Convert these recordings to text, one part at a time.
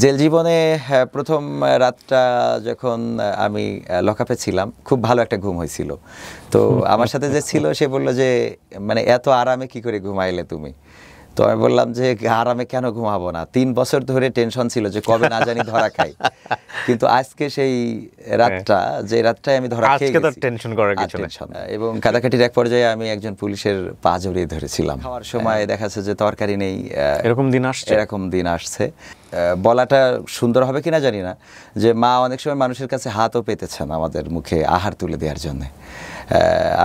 Jail জীবনে প্রথম রাতটা যখন আমি লকআপে ছিলাম, খুব ভালো একটা ঘুম হয়েছিল। তো আমার সাথে যে ছিল সে বলল যে মানে এত আরামে কি করে ঘুমাইলে তুমি? তো আমি বললাম যে আরামে কেন ঘুমাবো না, 3 বছর ধরে টেনশন ছিল যে কবে না জানি ধরা খাই। কিন্তু আজকে সেই রাতটা, যে রাতটায় আমি ধরা খেয়ে গেছি, টেনশন করার কিছু না। এবং কাটাকাটির এক পর্যায়ে আমি একজন পুলিশের পা জড়িয়ে ধরেছিলাম। খাওয়ার সময় দেখা যাচ্ছে যে তরকারি নেই, এরকম দিন আসছে। বলাটা সুন্দর হবে কিনা জানি না, যে মা অনেক সময় মানুষের কাছে হাতও পেতেছেন আমাদের মুখে আহার তুলে দেওয়ার জন্য।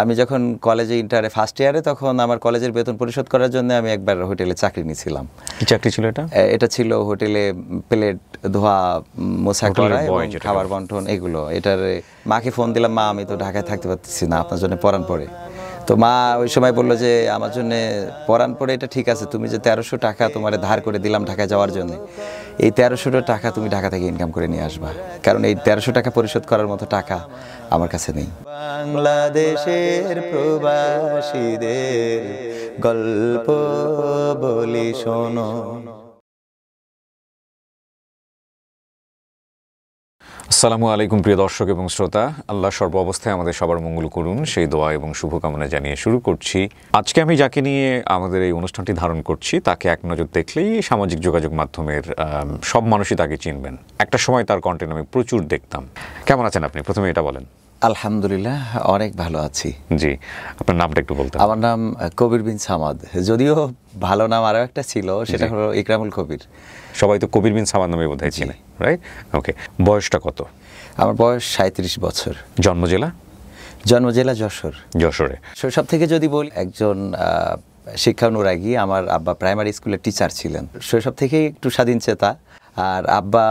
আমি যখন কলেজে ইন্টারে ফার্স্ট ইয়ারে, তখন আমার কলেজের বেতন পরিশোধ করার জন্য আমি একবার হোটেলে চাকরি নিয়েছিলাম। কি চাকরি ছিল এটা? এটা ছিল হোটেলে প্লেট ধোয়া, মোছা করা এবং খাবার বন্টন, এগুলো। এটার মাকে ফোন দিলাম, মা আমি তো ঢাকায় থাকতে পারতেছি না, আপনার জন্য পরাণ পড়ে। তো মা ওই সময় বললো যে আমার জন্য পরাণ পড়ে এটা ঠিক আছে, তুমি যে 1300 টাকা তোমার ধার করে দিলাম ঢাকায় যাওয়ার জন্য, এই 1300 টাকা তুমি ঢাকা থেকে ইনকাম করে নিয়ে আসবা, কারণ এই 1300 টাকা পরিশোধ করার মতো টাকা আমার কাছে নেই। বাংলাদেশের প্রবাসীদের গল্প বলি শোনো। আসসালামু আলাইকুম প্রিয় দর্শক এবং শ্রোতা, আল্লাহ সর্ব অবস্থায় আমাদের সবার মঙ্গল করুন, সেই দোয়া এবং শুভকামনা জানিয়ে শুরু করছি। আজকে আমি যাকে নিয়ে আমাদের এই অনুষ্ঠানটি ধারণ করছি, তাকে এক নজর দেখলেই সামাজিক যোগাযোগ মাধ্যমের সব মানুষই তাকে চিনবেন। একটা সময় তার কন্টেন্ট আমি প্রচুর দেখতাম। কেমন আছেন আপনি, প্রথমে এটা বলেন? আলহামদুলিল্লাহ, অনেক ভালো আছি। জি, আপনার নামটা একটু বলতেন? আমার নাম কবির বিন সামাদ, যদিও ভালো নাম আরও একটা ছিল, সেটা হলো ইকরামুল কবির। সবাই তো কবির বিন সামাদ নামে বোধহয় চিনে, রাইট? ওকে, বয়সটা কত? আমার বয়স 37 বছর। জন্ম জেলা? জন্ম জেলা যশোর। যশোরে। শৈশব থেকে যদি বলি, একজন শিক্ষানুরাগী। আমার আব্বা প্রাইমারি স্কুলের টিচার ছিলেন। শৈশব থেকেই একটু স্বাধীন চেতা, আর আব্বা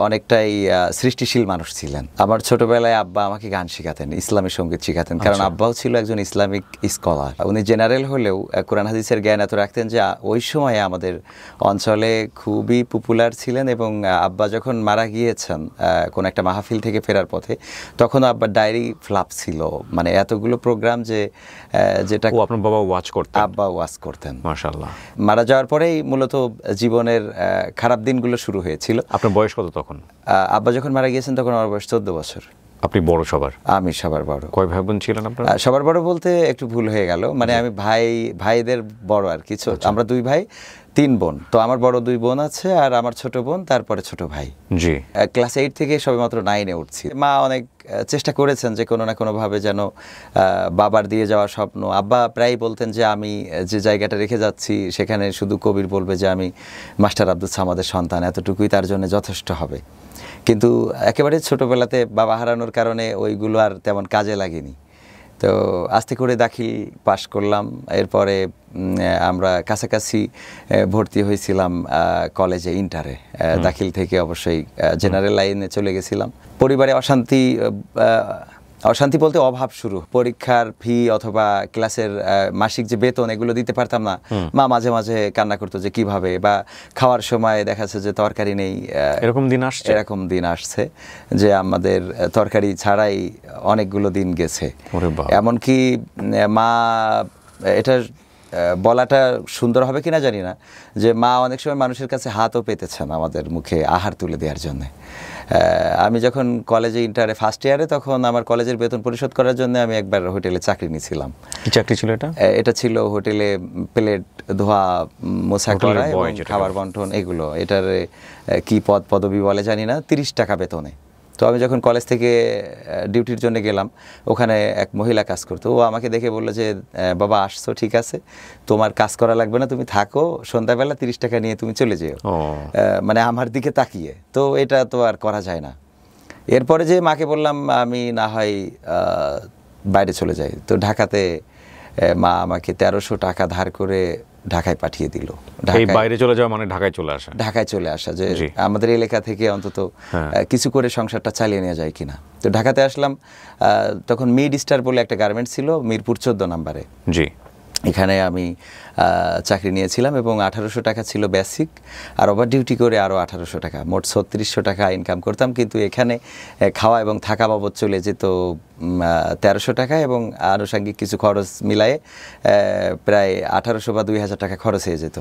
অনেকটাই সৃষ্টিশীল মানুষ ছিলেন। আমার ছোটবেলায় আব্বা আমাকে গান শেখাতেন, ইসলামী সঙ্গীত শেখাতেন, কারণ আব্বাও ছিল একজন ইসলামিক স্কলার। উনি জেনারেল হলেও কোরআন হাদিসের জ্ঞান এত রাখতেন যে ওই সময়ে আমাদের অঞ্চলে খুবই পপুলার ছিলেন। এবং আব্বা যখন মারা গিয়েছেন কোন একটা মাহফিল থেকে ফেরার পথে, তখন আব্বার ডায়েরি ফ্লাপ ছিল, মানে এতগুলো প্রোগ্রাম যে যেটা আপনার বাবা ওয়াচ করতেন। আব্বা ওয়াচ করতেন। মাশাআল্লাহ। মারা যাওয়ার পরেই মূলত জীবনের খারাপ দিনগুলো শুরু হয়েছিল। আপনার বয়স কত তখন? আব্বা যখন মারা গিয়েছেন তখন আমার বয়স 14 বছর। আপনি বড় সবার? আমি সবার বড়। কয় ভাই বোন ছিলেন আপনারা? সবার বড় বলতে একটু ভুল হয়ে গেল, মানে আমি ভাইদের বড় আর কিছু। আমরা 2 ভাই 3 বোন। তো আমার বড় 2 বোন আছে, আর আমার ছোট বোন, তারপরে ছোট ভাই। জি। ক্লাস 8 থেকে সবেমাত্র 9-এ উঠছি। মা অনেক চেষ্টা করেছেন যে কোনো না কোনোভাবে যেন বাবার দিয়ে যাওয়া স্বপ্ন। আব্বা প্রায় বলতেন যে আমি যে জায়গাটা রেখে যাচ্ছি সেখানে শুধু কবির বলবে যে আমি মাস্টার আব্দুল সামাদের সন্তান, এতটুকুই তার জন্য যথেষ্ট হবে। কিন্তু একেবারে ছোটোবেলাতে বাবা হারানোর কারণে ওইগুলো আর তেমন কাজে লাগেনি। তো আস্তে করে দাখিল পাশ করলাম। এরপরে আমরা কাছাকাছি ভর্তি হয়েছিলাম কলেজে ইন্টারে। দাখিল থেকে অবশ্যই জেনারেল লাইনে চলে গেছিলাম। পরিবারে অশান্তি বলতে অভাব শুরু। পরীক্ষার ফি অথবা ক্লাসের মাসিক যে বেতন, এগুলো দিতে পারতাম না। মা মাঝে মাঝে কান্না করতো যে কিভাবে, বা খাওয়ার সময় দেখা যাচ্ছে যে তরকারি নেই। এরকম দিন আসছে যে আমাদের তরকারি ছাড়াই অনেকগুলো দিন গেছে। এমনকি মা, এটা বলাটা সুন্দর হবে কিনা জানি না, যে মা অনেক সময় মানুষের কাছে হাতও পেতেছেন আমাদের মুখে আহার তুলে দেওয়ার জন্য। আমি যখন কলেজে ইন্টারে ফার্স্ট ইয়ারে, তখন আমার কলেজের বেতন পরিশোধ করার জন্য আমি একবার হোটেলে চাকরি নিয়েছিলাম। কি চাকরি ছিল এটা? এটা ছিল হোটেলে প্লেট ধোয়া, মোছা করা এবং খাবার বন্টন, এগুলো। এটার কি পদবি বলে জানি না, 30 টাকা বেতনে। তো আমি যখন কলেজ থেকে ডিউটির জন্য গেলাম, ওখানে এক মহিলা কাজ করতো। ও আমাকে দেখে বললো যে বাবা আসছো ঠিক আছে, তোমার কাজ করা লাগবে না, তুমি থাকো, সন্ধ্যাবেলা 30 টাকা নিয়ে তুমি চলে যেও। মানে আমার দিকে তাকিয়ে। তো এটা তো আর করা যায় না। এরপরে যে মাকে বললাম আমি না হয় বাইরে চলে যাই। তো ঢাকাতে মা আমাকে 1300 টাকা ধার করে ঢাকায় পাঠিয়ে দিল। বাইরে চলে যাওয়া মানে ঢাকায় চলে আসা, যে আমাদের এলাকা থেকে অন্তত কিছু করে সংসারটা চালিয়ে নেওয়া যায় কিনা। তো ঢাকাতে আসলাম। তখন মিড স্টার বলে একটা গার্মেন্টস ছিল মিরপুর 14 নম্বরে। জি। এখানে আমি চাকরি নিয়েছিলাম এবং 1800 টাকা ছিল বেসিক, আর ওভার ডিউটি করে আরও 1800 টাকা, মোট 3600 টাকা ইনকাম করতাম। কিন্তু এখানে খাওয়া এবং থাকা বাবদ চলে যেত 1300 টাকা এবং আনুষঙ্গিক কিছু খরচ মিলায়ে প্রায় 1800 বা 2000 টাকা খরচ হয়ে যেত,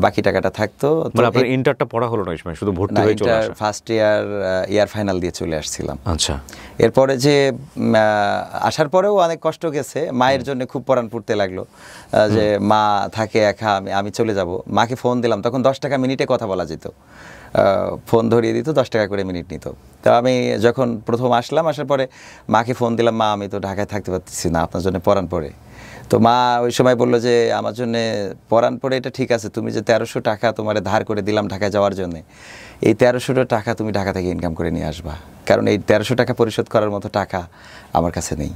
বাকি টাকাটা থাকতো। মানে আপনার ইন্টারটা পড়া হলো না, শুধু ভর্তি হয়ে চলে আসা? ফার্স্ট ইয়ার ফাইনাল দিয়ে চলে আসছিলাম। আচ্ছা। এরপরে যে আসার পরেও অনেক কষ্ট গেছে, মায়ের জন্য খুব পরাণ পড়তে লাগলো যে মা থাকে একা, আমি চলে যাব। মাকে ফোন দিলাম, তখন 10 টাকা মিনিটে কথা বলা যেত, ফোন ধরিয়ে দিত, 10 টাকা করে মিনিট নিত। তো আমি যখন প্রথম আসলাম, আসার পরে মাকে ফোন দিলাম, মা আমি তো ঢাকায় থাকতে পারতেছি না, আপনার জন্য পরাণ পড়ে। তো মা ওই সময় বললো যে আমার জন্য পরাণ পড়ে এটা ঠিক আছে, তুমি যে 1300 টাকা তোমার ধার করে দিলাম ঢাকায় যাওয়ার জন্য, এই 1300 টাকা তুমি ঢাকা থেকে ইনকাম করে নিয়ে আসবা, কারণ এই 1300 টাকা পরিশোধ করার মতো টাকা আমার কাছে নেই।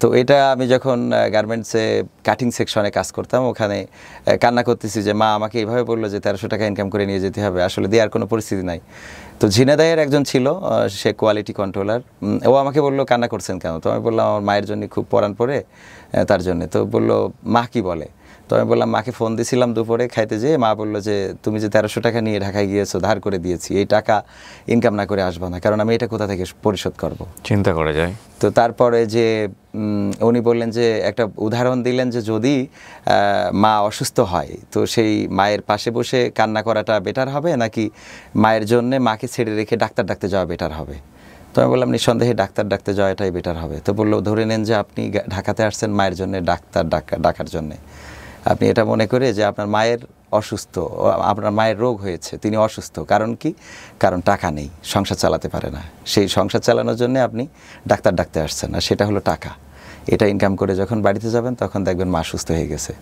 তো এটা আমি যখন গার্মেন্টসে কাটিং সেকশনে কাজ করতাম, ওখানে কান্না করতেছি যে মা আমাকে এইভাবে বললো যে 1300 টাকা ইনকাম করে নিয়ে যেতে হবে, আসলে দেওয়ার কোনো পরিস্থিতি নাই। তো ঝিনাইদহের একজন ছিল, সে কোয়ালিটি কন্ট্রোলার, ও আমাকে বললো কান্না করছেন কেন? তো আমি বললাম আমার মায়ের জন্য খুব পরাণ পড়ে, তার জন্যে। তো বললো মা কি বলে? তো আমি বললাম মাকে ফোন দিয়েছিলাম দুপুরে খাইতে যেয়ে, মা বললো যে তুমি যে 1300 টাকা নিয়ে ঢাকায় গিয়েছো, ধার করে দিয়েছি, এই টাকা ইনকাম না করে আসবো না, কারণ আমি এটা কোথা থেকে পরিশোধ করব? চিন্তা করা যায়। তো তারপরে যে উনি বললেন যে একটা উদাহরণ দিলেন যে যদি মা অসুস্থ হয়, তো সেই মায়ের পাশে বসে কান্না করাটা বেটার হবে নাকি মায়ের জন্যে মাকে ছেড়ে রেখে ডাক্তার ডাকতে যাওয়া বেটার হবে? তো আমি বললাম নিঃসন্দেহে ডাক্তার ডাকতে যাওয়াটাই বেটার হবে। তো বললো ধরে নেন যে আপনি ঢাকাতে আসছেন মায়ের জন্য ডাক্তার ডাকার জন্যে, আপনি এটা মনে করে যে আপনার মায়ের অসুস্থ, আপনার মায়ের রোগ হয়েছে, তিনি অসুস্থ, কারণ কি? কারণ টাকা নেই, সংসার চালাতে পারে না, সেই সংসার চালানোর জন্য আপনি ডাক্তার ডাকতে আসছেন, আর সেটা হলো টাকা। এটা ইনকাম করে যখন বাড়িতে যাবেন তখন দেখবেন মা সুস্থ হয়ে গেছে।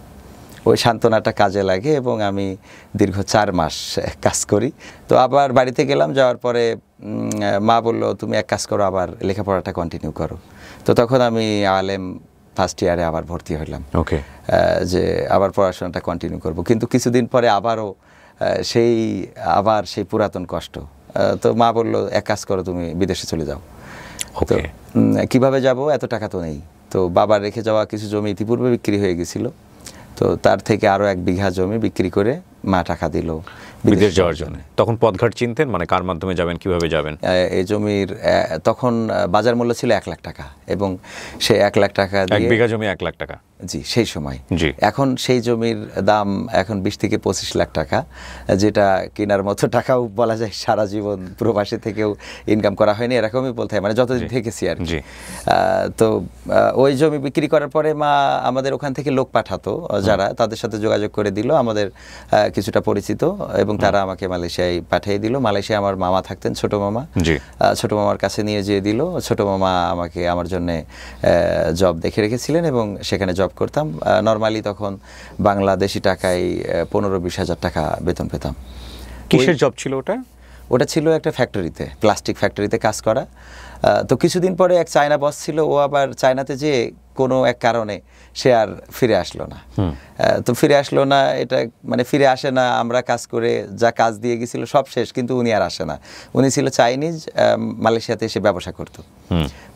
ওই সান্ত্বনাটা কাজে লাগে এবং আমি দীর্ঘ 4 মাস কাজ করি। তো আবার বাড়িতে গেলাম, যাওয়ার পরে মা বললো তুমি এক কাজ করো, আবার লেখাপড়াটা কন্টিনিউ করো। তো তখন আমি আলেম ফার্স্ট ইয়ারে আবার ভর্তি হইলাম, ওকে, যে আবার পড়াশোনাটা কন্টিনিউ করব। কিন্তু কিছুদিন পরে আবারও সেই পুরাতন কষ্ট। তো মা বললো এক কাজ করো, তুমি বিদেশে চলে যাও। তো কিভাবে যাব? এত টাকা তো নেই। তো বাবার রেখে যাওয়া কিছু জমি ইতিপূর্বে বিক্রি হয়ে গেছিল, তো তার থেকে আরও 1 বিঘা জমি বিক্রি করে মা টাকা দিল বিদেশ যাওয়ার জন্য। তখন পথঘাট চিনতেন, মানে কার মাধ্যমে যাবেন, কিভাবে যাবেন? এই জমির তখন বাজার মূল্য ছিল 1 লাখ টাকা এবং সেই 1 লাখ টাকা দিয়ে 1 বিঘা জমি 1 লাখ টাকা, জি সেই সময়। জি। এখন সেই জমির দাম এখন 20 থেকে 25 লাখ টাকা, যেটা কেনার মতো টাকাও বলা যায় সারা জীবন প্রবাসী থেকেও ইনকাম করা হয়নি, এরকমই বলতে হয়, মানে যতদিন থেকেছি আর কি। তো ওই জমি বিক্রি করার পরে মা আমাদের ওখান থেকে লোক পাঠাতো, যারা তাদের সাথে যোগাযোগ করে দিল, আমাদের কিছুটা পরিচিত, এবং তারা আমাকে মালয়েশিয়ায় পাঠিয়ে দিল। মালয়েশিয়া আমার মামা থাকতেন, ছোট মামা, ছোট মামার কাছে নিয়ে যেয়ে দিল। ছোট মামা আমাকে আমার জন্য জব দেখে রেখেছিলেন এবং সেখানে জব করতাম। নর্মালি তখন বাংলাদেশি টাকায় 15-20 হাজার টাকা বেতন পেতাম। কিসের জব ছিল ওটা? ওটা ছিল একটা ফ্যাক্টরিতে, প্লাস্টিক ফ্যাক্টরিতে কাজ করা। তো কিছুদিন পরে এক চায়না বস ছিল, ও আবার চায়নাতে যেয়ে কোনো এক কারণে সে আর ফিরে আসলো না। তো ফিরে আসলো না, এটা মানে ফিরে আসে না, আমরা কাজ করে যা কাজ দিয়ে গেছিল সব শেষ, কিন্তু উনি আর আসে না। উনি ছিল চাইনিজ, মালয়েশিয়াতে এসে ব্যবসা করতো।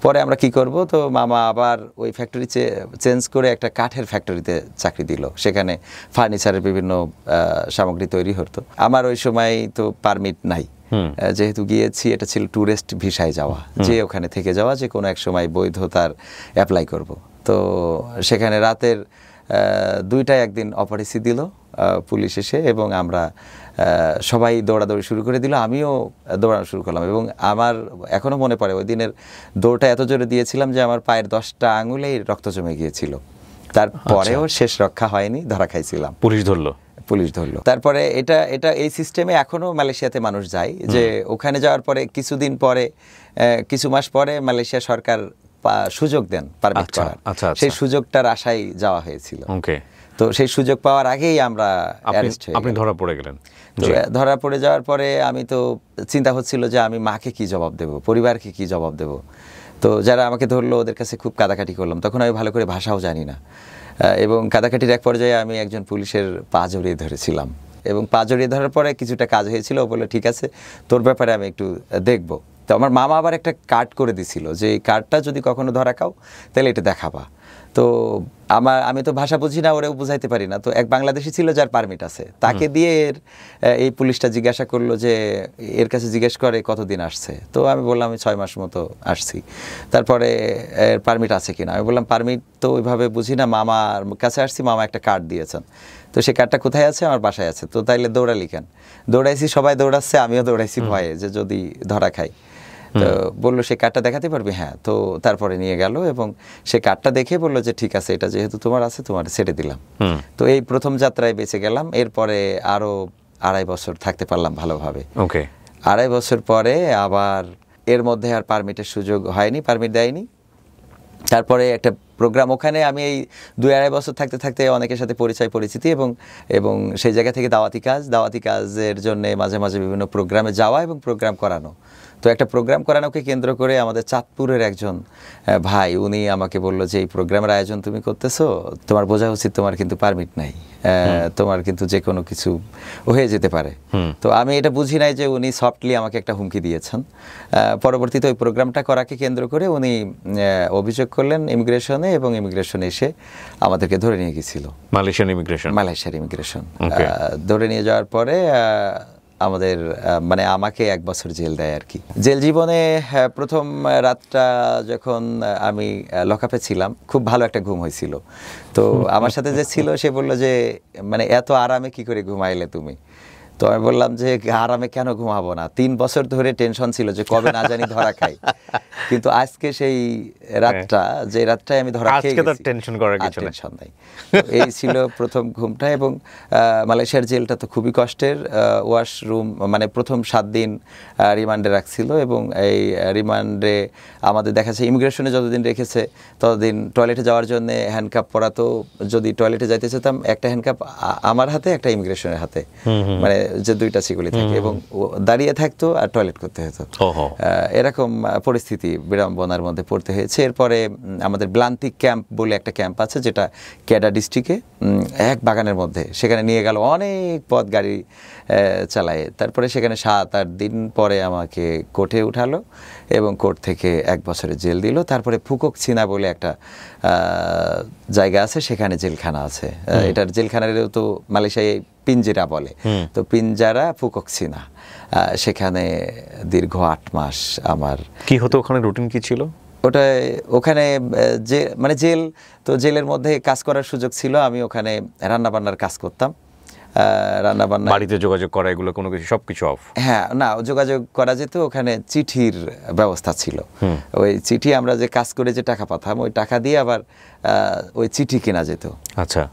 পরে আমরা কি করব, তো মামা আবার ওই ফ্যাক্টরি চেঞ্জ করে একটা কাঠের ফ্যাক্টরিতে চাকরি দিল, সেখানে ফার্নিচারের বিভিন্ন সামগ্রী তৈরি হতো। আমার ওই সময় তো পারমিট নাই, যেহেতু গিয়েছি এটা ছিল ট্যুরিস্ট ভিসায় যাওয়া, যে ওখানে থেকে যাওয়া, যে কোনো এক সময় বৈধতার অ্যাপ্লাই করব। তো সেখানে রাতের 2টায় একদিন অপরিসি দিল পুলিশ এসে, এবং আমরা সবাই দৌড়াদৌড়ি শুরু করে দিল, আমিও দৌড়ানো শুরু করলাম। এবং আমার এখনও মনে পড়ে ওই দিনের দৌড়টা এত জোরে দিয়েছিলাম যে আমার পায়ের 10টা আঙুলেই রক্ত জমে গিয়েছিল। তারপরেও শেষ রক্ষা হয়নি, ধরা খাইছিলাম। পুলিশ ধরলো। তারপরে এটা এই সিস্টেমে এখনো মালয়েশিয়াতে মানুষ যায়, যে ওখানে যাওয়ার পরে কিছুদিন পরে, কিছু মাস পরে মালয়েশিয়া সরকার সুযোগ দেন পারমিট করার, সেই সুযোগটার আশায় যাওয়া হয়েছিল। তো সেই সুযোগ পাওয়ার আগেই আমরা আপনি ধরা পড়ে গেলেন। ধরা পড়ে যাওয়ার পরে আমি তো চিন্তা হচ্ছিল যে আমি মাকে কি জবাব দেব, পরিবারকে কি জবাব দেব। তো যারা আমাকে ধরলো ওদের কাছে খুব কাদাকাটি করলাম, তখন আমি ভালো করে ভাষাও জানি না, এবং কাদাকাটির এক পর্যায়ে আমি একজন পুলিশের পা জড়িয়ে ধরেছিলাম, এবং পা জড়িয়ে ধরার পরে কিছুটা কাজ হয়েছিল। ও বললো ঠিক আছে, তোর ব্যাপারে আমি একটু দেখব। তো আমার মামা আবার একটা কার্ড করে দিছিল, যে এই কার্ডটা যদি কখনো ধরা খাও তাহলে এটা দেখাবা। তো আমি তো ভাষা বুঝি না, ওরেও বুঝাইতে পারি না। তো এক বাংলাদেশি ছিল যার পারমিট আছে, তাকে দিয়ে এই পুলিশটা জিজ্ঞাসা করলো যে এর কাছে জিজ্ঞেস করে কতদিন আসছে। তো আমি বললাম আমি 6 মাস মতো আসছি। তারপরে এর পারমিট আছে কিনা, আমি বললাম পারমিট তো ওইভাবে বুঝি না, মামার কাছে আসছি, মামা একটা কার্ড দিয়েছেন, তো সেই কার্ডটা কোথায় আছে, আমার বাসায় আছে। তো তাইলে দৌড়ালি কেন? দৌড়াইছি, সবাই দৌড়াচ্ছে, আমিও দৌড়াইছি ভয়ে যে যদি ধরা খাই। তো বললো সে কার্ডটা দেখাতে পারবি? হ্যাঁ। তো তারপরে নিয়ে গেল এবং সে কার্ডটা দেখে বললো যে ঠিক আছে, এটা যেহেতু তোমার আছে তোমার ছেড়ে দিলাম। তো এই প্রথম যাত্রায় বেঁচে গেলাম। এরপরে আরো 2.5 বছর থাকতে পারলাম ভালোভাবে। ওকে। 2.5 বছর পরে আবার এর মধ্যে আর পারমিটের সুযোগ হয়নি, পারমিট দেয়নি। তারপরে একটা প্রোগ্রাম, ওখানে আমি এই 2-2.5 বছর থাকতে থাকতে অনেকের সাথে পরিচিতি এবং সেই জায়গা থেকে দাওয়াতি কাজের জন্য মাঝে মাঝে বিভিন্ন প্রোগ্রামে যাওয়া এবং প্রোগ্রাম করানো। তো একটা প্রোগ্রাম করানোকে কেন্দ্র করে আমাদের চাঁদপুরের একজন ভাই, উনি আমাকে বললো যে এই প্রোগ্রামের আয়োজন তুমি করতেছো, তোমার বোঝা উচিত তোমার কিন্তু পারমিট নাই, তোমার কিন্তু যে কোনো কিছু হয়ে যেতে পারে। তো আমি এটা বুঝি নাই যে উনি সফটলি আমাকে একটা হুমকি দিয়েছেন। পরবর্তীতে ওই প্রোগ্রামটা করাকে কেন্দ্র করে উনি অভিযোগ করলেন ইমিগ্রেশনে, এবং ইমিগ্রেশনে এসে আমাদেরকে ধরে নিয়ে গেছিল। মালয়েশিয়ার ইমিগ্রেশন ধরে নিয়ে যাওয়ার পরে আমাদের মানে আমাকে 1 বছর জেল দেয় আর কি। জেল জীবনে প্রথম রাতটা যখন আমি লকআপে ছিলাম, খুব ভালো একটা ঘুম হয়েছিল। তো আমার সাথে যে ছিল সে বলল যে মানে এত আরামে কি করে ঘুমাইলে তুমি? তো আমি বললাম যে আরামে কেন ঘুমাবো না, 3 বছর ধরে টেনশন ছিল যে কবে না জানি ধরা খাই, কিন্তু আজকে সেই রাতটা, যে রাতটায় আমি ধরা খেয়ে গেছি, টেনশন করার কিছু নাই। এই ছিল প্রথম ঘুমটা। এবং মালয়েশিয়ার জেলটা তো খুবই কষ্টের। ওয়াশরুম মানে প্রথম 7 দিন রিমান্ডে রাখছিল, এবং এই রিমান্ডে আমাদের দেখা যাচ্ছে ইমিগ্রেশনে যতদিন রেখেছে ততদিন টয়লেটে যাওয়ার জন্য হ্যান্ডকাপ পরাতো। যদি টয়লেটে যাইতে যেতাম, একটা হ্যান্ডকাপ আমার হাতে, একটা ইমিগ্রেশনের হাতে, মানে যে 2টা চিগুলি থাকে, এবং দাঁড়িয়ে থাকতো আর টয়লেট করতে হতো। এরকম পরিস্থিতি বিড়ম্বনার মধ্যে পড়তে হয়েছে। এরপরে আমাদের ব্লান্তি ক্যাম্প বলে একটা ক্যাম্প আছে, যেটা কেডা ডিস্ট্রিক্টে, এক বাগানের মধ্যে, সেখানে নিয়ে গেল অনেক পথ গাড়ি চালায়। তারপরে সেখানে 7-8 দিন পরে আমাকে কোর্টে উঠালো এবং কোর্ট থেকে 1 বছরের জেল দিল। তারপরে ফুকক চিনা বলে একটা জায়গা আছে, সেখানে জেলখানা আছে। এটার জেলখানারও তো মালয়েশিয়ায় পিঞ্জিরা বলে, তো পিঞ্জারা ফুকক চিনা, সেখানে দীর্ঘ 8 মাস আমার। কি হতো ওখানে, রুটিন কি ছিল? ওখানে যে মানে জেল, তো জেলের মধ্যে কাজ করার সুযোগ ছিল। আমি ওখানে রান্নাবান্নার কাজ করতাম। রান্নাবান্না, বাড়িতে যোগাযোগ করা, এগুলো কোনো কিছু সবকিছু অফ? হ্যাঁ, না, যোগাযোগ করা যেত। ওখানে চিঠির ব্যবস্থা ছিল। ওই চিঠি আমরা যে কাজ করে যে টাকা পাতাম, ওই টাকা দিয়ে আবার ওই চিঠি কেনা যেত। আচ্ছা।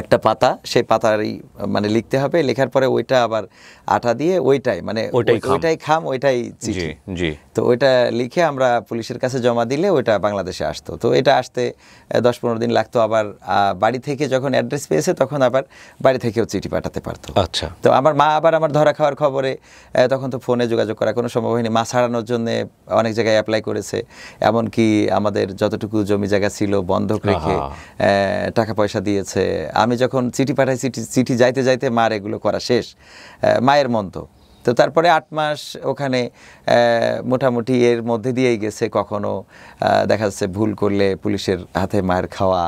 একটা পাতা, সেই পাতারই মানে লিখতে হবে, লেখার পরে ওইটা আবার আটা দিয়ে ওইটাই মানে ওইটাই খাম, ওইটাই চিঠি। তো ওইটা লিখে আমরা পুলিশের কাছে জমা দিলে ওইটা বাংলাদেশে আসতো। তো এটা আসতে 10-15 দিন লাগতো। আবার বাড়ি থেকে যখন অ্যাড্রেস পেয়েছে তখন আবার বাড়ি থেকেও চিঠি পাঠাতে পারতো। আচ্ছা। তো আমার মা আবার আমার ধরা খাওয়ার খবরে, তখন তো ফোনে যোগাযোগ করা কোনো সম্ভব হয়নি, মা ছাড়ানোর জন্য অনেক জায়গায় অ্যাপ্লাই করেছে। এমনকি আমাদের যতটুকু জমি জায়গা ছিল বন্ধক রেখে টাকা পয়সা দিয়েছে। আমি যখন চিঠি পাঠাই, চিঠি যাইতে যাইতে মার এগুলো করা শেষ, মায়ের মন তো। তো তারপরে 8 মাস ওখানে মোটামুটি এর মধ্যে দিয়েই গেছে। কখনো দেখা যাচ্ছে ভুল করলে পুলিশের হাতে মার খাওয়া